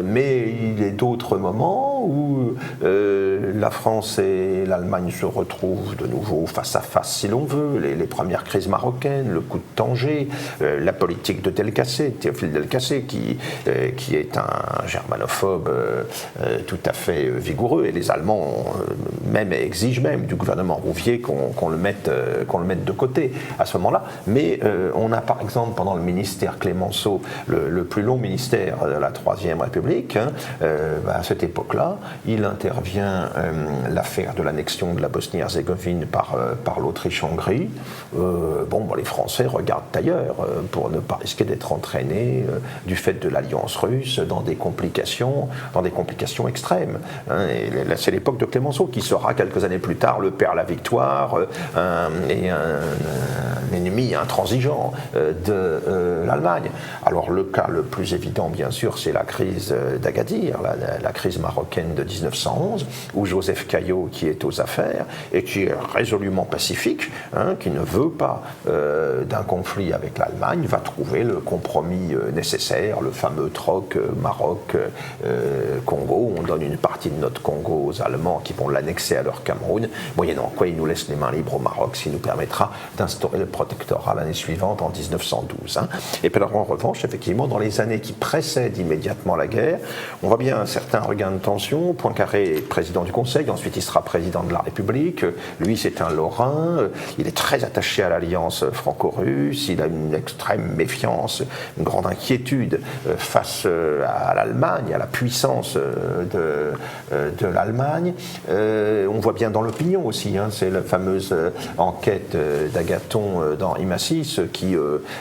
Mais il y a d'autres moments où la France et l'Allemagne se retrouvent de nouveau face à face, si l'on veut, les premières crises marocaines, le coup de Tanger, la politique de Delcassé, Théophile Delcassé, qui est un germanophobe tout à fait vigoureux, et les Allemands exigent même du gouvernement Rouvier qu'on le mette de côté à ce moment-là. Mais on a par exemple pendant le ministère Clémenceau, le plus long ministère de la Troisième République, à cette époque-là, il intervient l'affaire de l'annexion de la Bosnie-Herzégovine par l'Autriche-Hongrie. Les Français regardent ailleurs pour ne pas risquer d'être entraînés du fait de l'alliance russe dans des complications extrêmes. Et c'est l'époque de Clémenceau qui sera quelques années plus tard le père à la victoire et un ennemi intransigeant de l'Allemagne. Alors le cas le plus évident, bien sûr, c'est la crise d'Agadir, la crise marocaine de 1911, où Joseph Caillot, qui est aux affaires et qui est résolument pacifique, qui ne veut pas d'un conflit avec l'Allemagne, va trouver le compromis nécessaire, le fameux troc Maroc-Congo. On donne une partie de notre Congo aux Allemands qui vont l'annexer à leur Cameroun, moyennant quoi ils nous laissent les mains libres au Maroc, ce qui nous permettra d'instaurer le protectorat l'année suivante en 1912. Et puis alors en revanche, effectivement, dans les années qui précèdent immédiatement la guerre, on voit bien un certain regain de tension. Poincaré est président du Conseil, ensuite il sera président de la République. Lui, c'est un Lorrain, il est très attaché à l'alliance franco-russe, il a une extrême méfiance, une grande inquiétude face à l'Allemagne, à la puissance de l'Allemagne. On voit bien dans l'opinion aussi, c'est la fameuse enquête d'Agathon dans Imassis qui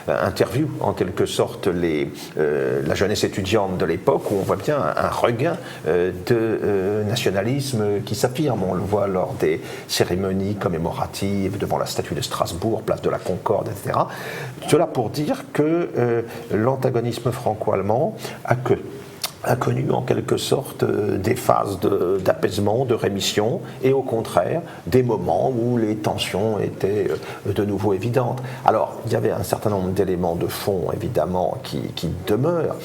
interviewe en quelque sorte la jeunesse étudiante de l'époque, où on voit bien un regain de nationalisme qui s'affirme. On le voit lors des cérémonies commémoratives devant la statue de Strasbourg, place de la Concorde, etc. Cela pour dire que l'antagonisme franco-allemand a connu en quelque sorte des phases d'apaisement, de rémission, et au contraire des moments où les tensions étaient de nouveau évidentes. Alors il y avait un certain nombre d'éléments de fond évidemment qui demeurent.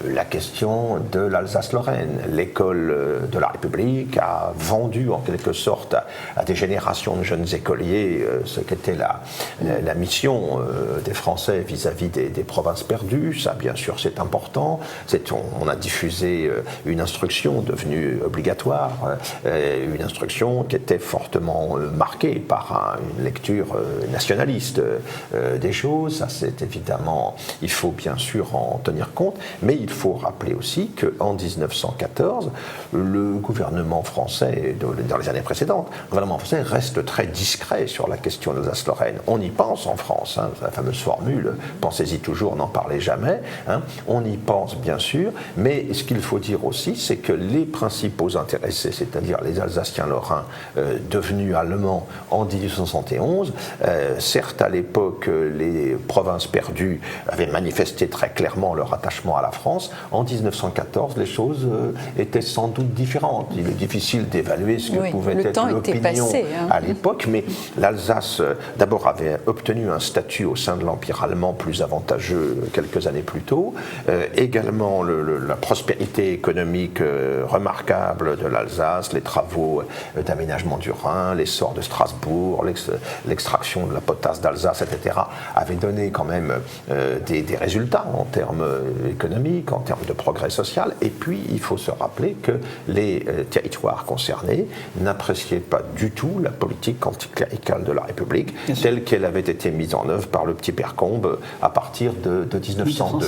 La question de l'Alsace-Lorraine. L'école de la République a vendu en quelque sorte à des générations de jeunes écoliers ce qu'était la mission des Français vis-à-vis des provinces perdues. Ça, bien sûr, c'est important. On a diffusé une instruction devenue obligatoire, une instruction qui était fortement marquée par une lecture nationaliste des choses. Ça, c'est évidemment, il faut bien sûr en tenir compte, mais il faut rappeler aussi qu'en 1914, le gouvernement français, dans les années précédentes, le gouvernement français reste très discret sur la question d'Alsace-Lorraine. On y pense en France, la fameuse formule « pensez-y toujours, n'en parlez jamais ». On y pense bien sûr, mais ce qu'il faut dire aussi, c'est que les principaux intéressés, c'est-à-dire les Alsaciens-Lorrains devenus allemands en 1871, certes à l'époque les provinces perdues avaient manifesté très clairement leur attachement à la France, France. En 1914, les choses étaient sans doute différentes. Il est difficile d'évaluer ce que pouvait être l'opinion à l'époque, mais l'Alsace, d'abord, avait obtenu un statut au sein de l'Empire allemand plus avantageux quelques années plus tôt. Également, la prospérité économique remarquable de l'Alsace, les travaux d'aménagement du Rhin, l'essor de Strasbourg, l'extraction de la potasse d'Alsace, etc., avaient donné quand même des résultats en termes économiques, en termes de progrès social. Et puis, il faut se rappeler que les territoires concernés n'appréciaient pas du tout la politique anticléricale de la République telle qu'elle avait été mise en œuvre par le petit père Combes à partir de 1902.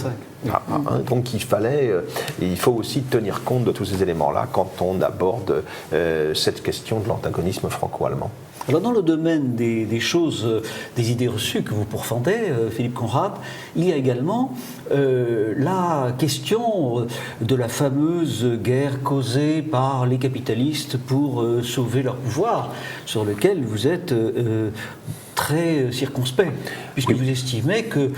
Donc il faut aussi tenir compte de tous ces éléments-là quand on aborde cette question de l'antagonisme franco-allemand. Alors dans le domaine des choses, des idées reçues que vous pourfendez, Philippe Conrad, il y a également la question de la fameuse guerre causée par les capitalistes pour sauver leur pouvoir, sur lequel vous êtes très circonspect, puisque vous estimez que,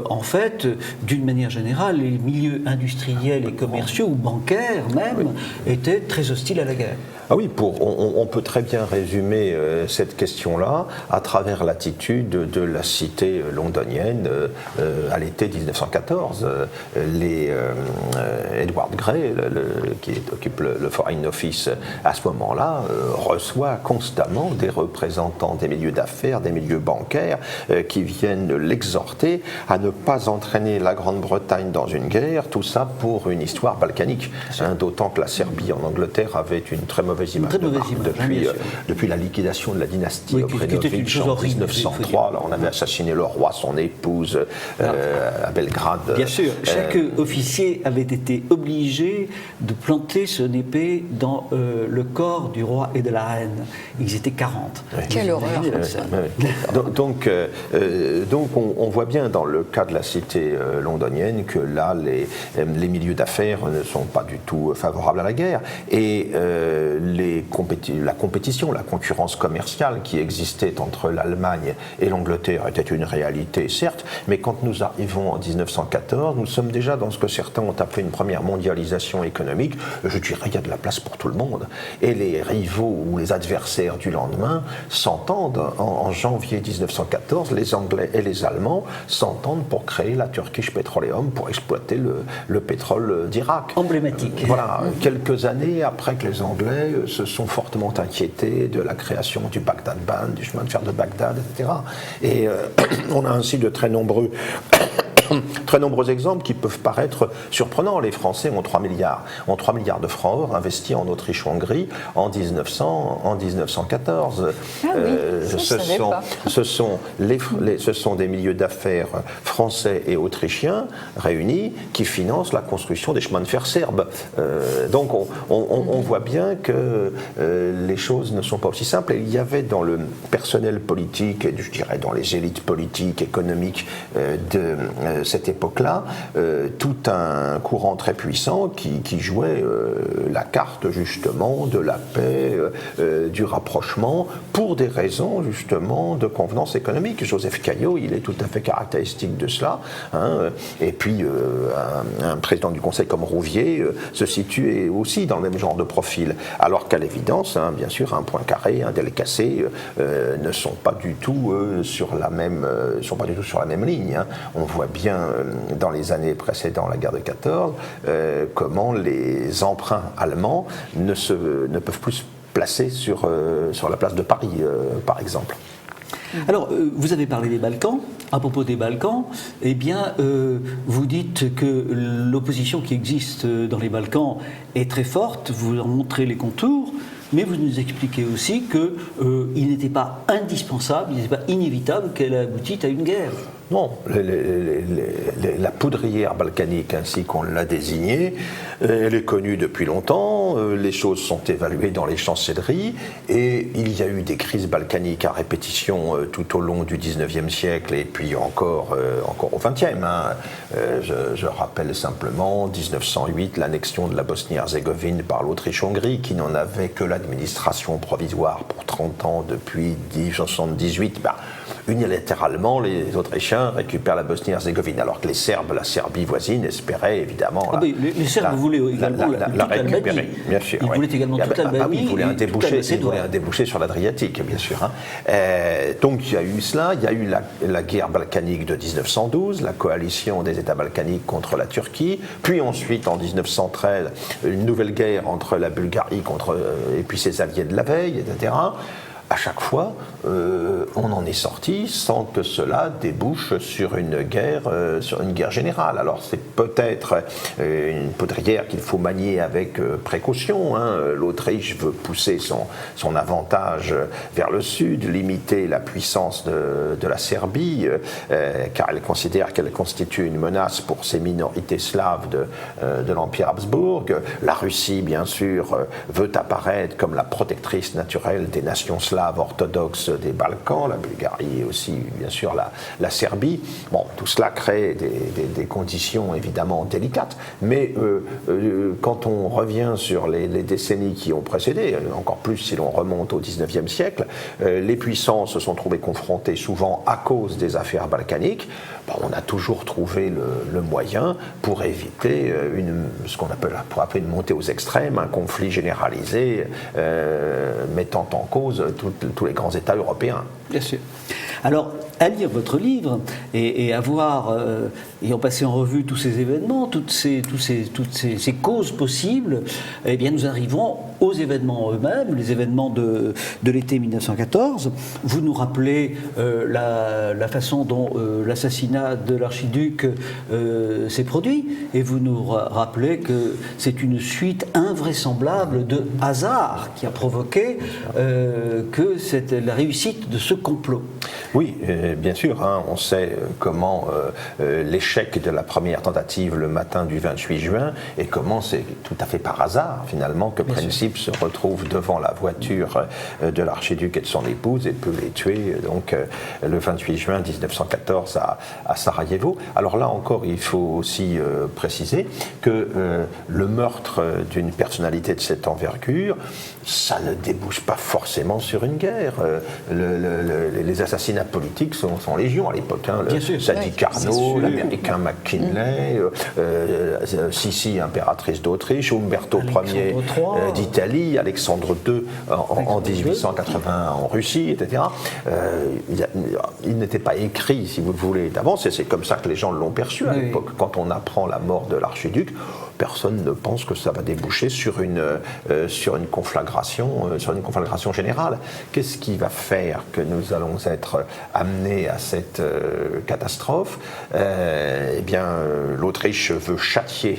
en fait, d'une manière générale, les milieux industriels et commerciaux, ou bancaires même, étaient très hostiles à la guerre. Ah oui, on peut très bien résumer cette question-là à travers l'attitude de la cité londonienne à l'été 1914. Edward Grey, qui occupe le Foreign Office à ce moment-là, reçoit constamment des représentants des milieux d'affaires, des milieux bancaires, qui viennent l'exhorter à ne pas entraîner la Grande-Bretagne dans une guerre, tout ça pour une histoire balkanique. D'autant que la Serbie en Angleterre avait une très mauvaise image depuis la liquidation de la dynastie Obrenović en 1903. Là, on avait assassiné le roi, son épouse à Belgrade. Bien sûr, chaque officier avait été obligé de planter son épée dans le corps du roi et de la reine. Ils étaient 40. Quelle horreur. Donc on voit bien dans le cas de la cité londonienne que là, les milieux d'affaires ne sont pas du tout favorables à la guerre. Et la compétition, la concurrence commerciale qui existait entre l'Allemagne et l'Angleterre était une réalité, certes, mais quand nous arrivons en 1914, nous sommes déjà dans ce que certains ont appelé une première mondialisation économique. Je dirais qu'il y a de la place pour tout le monde. Et les rivaux ou les adversaires du lendemain s'entendent. En janvier 1914, les Anglais et les Allemands s'entendent pour créer la Turkish Petroleum, pour exploiter le pétrole d'Irak. Emblématique. Voilà, quelques années après que les Anglais se sont fortement inquiétés de la création du Baghdad Band, du chemin de fer de Bagdad, etc. Et on a ainsi de très nombreux exemples qui peuvent paraître surprenants. Les Français ont 3 milliards de francs or investis en Autriche-Hongrie en 1914. Ce sont des milieux d'affaires français et autrichiens réunis qui financent la construction des chemins de fer serbes. Donc on voit bien que les choses ne sont pas aussi simples. Et il y avait dans le personnel politique, et je dirais dans les élites politiques, économiques de cette époque-là, tout un courant très puissant qui jouait la carte justement de la paix, du rapprochement, pour des raisons justement de convenance économique. Joseph Caillaux, il est tout à fait caractéristique de cela. Et puis un président du Conseil comme Rouvier se situait aussi dans le même genre de profil, alors qu'à l'évidence, bien sûr, un Poincaré, un Delcassé ne sont pas du tout sur la même ligne. On voit bien dans les années précédant la guerre de 14 comment les emprunts allemands ne peuvent plus se placer sur la place de Paris, par exemple. Alors, vous avez parlé des Balkans. À propos des Balkans, eh bien, vous dites que l'opposition qui existe dans les Balkans est très forte, vous en montrez les contours, mais vous nous expliquez aussi qu'il n'était pas indispensable, il n'était pas inévitable qu'elle aboutisse à une guerre. Non, la poudrière balkanique, ainsi qu'on l'a désignée, elle est connue depuis longtemps, les choses sont évaluées dans les chancelleries, et il y a eu des crises balkaniques à répétition tout au long du XIXe siècle, et puis encore au XXe. Je rappelle simplement 1908, l'annexion de la Bosnie-Herzégovine par l'Autriche-Hongrie, qui n'en avait que l'administration provisoire pour 30 ans depuis 1978. unilatéralement, les Autrichiens récupèrent la Bosnie-Herzégovine, alors que les Serbes, la Serbie voisine, espéraient évidemment les Serbes voulaient également la récupérer, bien sûr. Ils voulaient également toute l'Albanie. Ils voulaient un débouché sur l'Adriatique, bien sûr. Donc il y a eu cela, il y a eu la guerre balkanique de 1912, la coalition des États balkaniques contre la Turquie, puis ensuite en 1913, une nouvelle guerre entre la Bulgarie et puis ses alliés de la veille, etc. À chaque fois, on en est sorti sans que cela débouche sur une guerre générale. Alors c'est peut-être une poudrière qu'il faut manier avec précaution. L'Autriche veut pousser son avantage vers le sud, limiter la puissance de la Serbie, car elle considère qu'elle constitue une menace pour ces minorités slaves de l'Empire Habsbourg. La Russie, bien sûr, veut apparaître comme la protectrice naturelle des nations slaves orthodoxes des Balkans, la Bulgarie et aussi, bien sûr, la Serbie. Bon, tout cela crée des conditions évidemment délicates, mais quand on revient sur les décennies qui ont précédé, encore plus si l'on remonte au XIXe siècle, les puissances se sont trouvées confrontées souvent à cause des affaires balkaniques. On a toujours trouvé le moyen pour éviter ce qu'on appelle une montée aux extrêmes, un conflit généralisé mettant en cause tous les grands États européens. Bien sûr. Alors, à lire votre livre et à voir, ayant passé en revue tous ces événements, toutes ces causes possibles, eh bien, nous arrivons aux événements eux-mêmes, les événements de l'été 1914. Vous nous rappelez la façon dont l'assassinat de l'archiduc s'est produit, et vous nous rappelez que c'est une suite invraisemblable de hasard qui a provoqué que c'était la réussite de ce complot. Oui, bien sûr, on sait comment l'échec de la première tentative le matin du 28 juin et comment c'est tout à fait par hasard finalement que Princip se retrouve devant la voiture de l'archiduc et de son épouse et peut les tuer donc le 28 juin 1914 à Sarajevo. Alors là encore, il faut aussi préciser que le meurtre d'une personnalité de cette envergure, ça ne débouche pas forcément sur une guerre. Les assassinats politiques sont légion à l'époque. Sadi Carnot, l'américain McKinley, Sissi, impératrice d'Autriche, Umberto Ier d'Italie, Alexandre II en 1880 en Russie, etc. Il n'était pas écrit, si vous le voulez, d'avance, et c'est comme ça que les gens l'ont perçu à l'époque. Quand on apprend la mort de l'archiduc, personne ne pense que ça va déboucher sur une conflagration générale. Qu'est-ce qui va faire que nous allons être amenés à cette catastrophe? Eh bien, l'Autriche veut châtier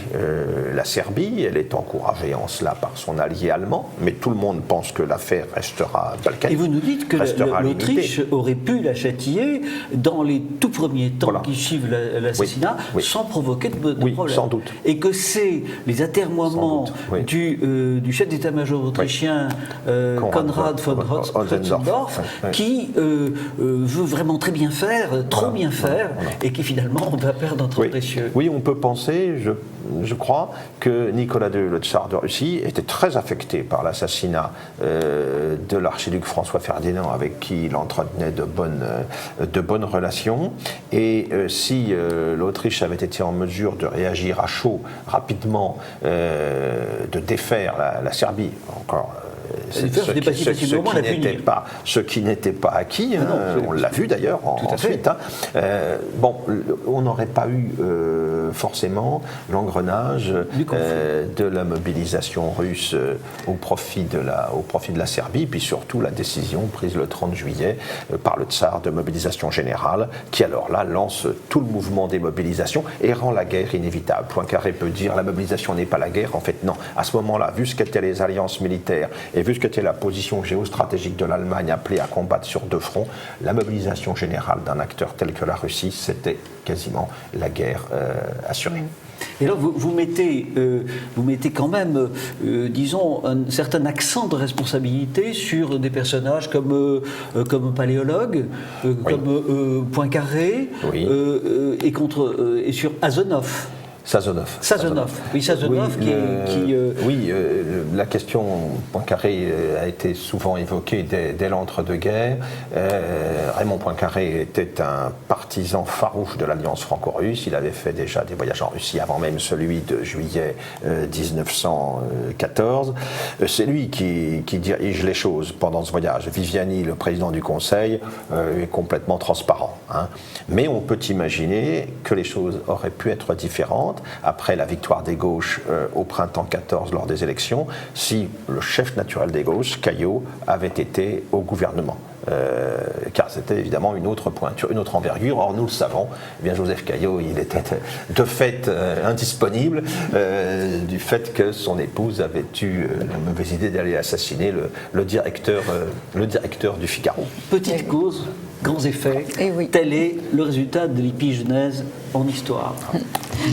la Serbie. Elle est encouragée en cela par son allié allemand, mais tout le monde pense que l'affaire restera balkanique. Et vous nous dites que l'Autriche aurait pu la châtier dans les tout premiers temps qui suivent l'assassinat, sans provoquer de problème. Sans doute. Et que c'est les atermoiements du chef d'état-major autrichien Konrad von Hotzendorf qui veut vraiment très bien faire, trop bien faire, et qui finalement va perdre un temps précieux. Oui, on peut penser, je crois, que Nicolas II, le tsar de Russie, était très affecté par l'assassinat de l'archiduc François Ferdinand, avec qui il entretenait de bonnes relations. Et si l'Autriche avait été en mesure de réagir à chaud, rapidement, de défaire la Serbie, encore. Ce qui n'était pas acquis, on l'a vu d'ailleurs ensuite. On n'aurait pas eu forcément l'engrenage de la mobilisation russe au profit de la Serbie, puis surtout la décision prise le 30 juillet par le tsar de mobilisation générale, qui alors là lance tout le mouvement des mobilisations et rend la guerre inévitable. Poincaré peut dire la mobilisation n'est pas la guerre, en fait non. À ce moment-là, vu ce qu'étaient les alliances militaires et vu ce qu'était la position géostratégique de l'Allemagne appelée à combattre sur deux fronts, la mobilisation générale d'un acteur tel que la Russie, c'était quasiment la guerre assurée. Et alors vous mettez quand même, disons, un certain accent de responsabilité sur des personnages comme Paléologue, comme Poincaré, et sur Azonov. Sazonov. Oui, Sazonov la question Poincaré a été souvent évoquée dès l'entre-deux-guerres. Raymond Poincaré était un partisan farouche de l'alliance franco-russe. Il avait fait déjà des voyages en Russie avant même celui de juillet 1914. C'est lui qui dirige les choses pendant ce voyage. Viviani, le président du Conseil, est complètement transparent. Mais on peut imaginer que les choses auraient pu être différentes après la victoire des gauches au printemps 14 lors des élections, si le chef naturel des gauches, Caillaux, avait été au gouvernement. Car c'était évidemment une autre pointure, une autre envergure. Or, nous le savons, eh bien, Joseph Caillaux, il était de fait indisponible du fait que son épouse avait eu la mauvaise idée d'aller assassiner le directeur du Figaro. Petite cause, grands effets. Oui. Tel est le résultat de l'épigenèse en histoire.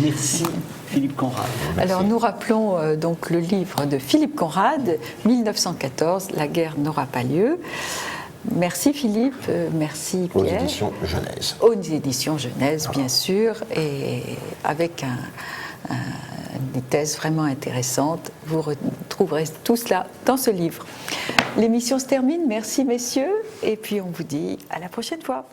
Merci. Philippe Conrad. Merci. Alors nous rappelons donc le livre de Philippe Conrad, 1914, La guerre n'aura pas lieu. Merci Philippe, merci Pierre. Aux éditions Genèse. Aux éditions Genèse, bien sûr, et avec une thèse vraiment intéressante. Vous retrouverez tout cela dans ce livre. L'émission se termine, merci messieurs, et puis on vous dit à la prochaine fois.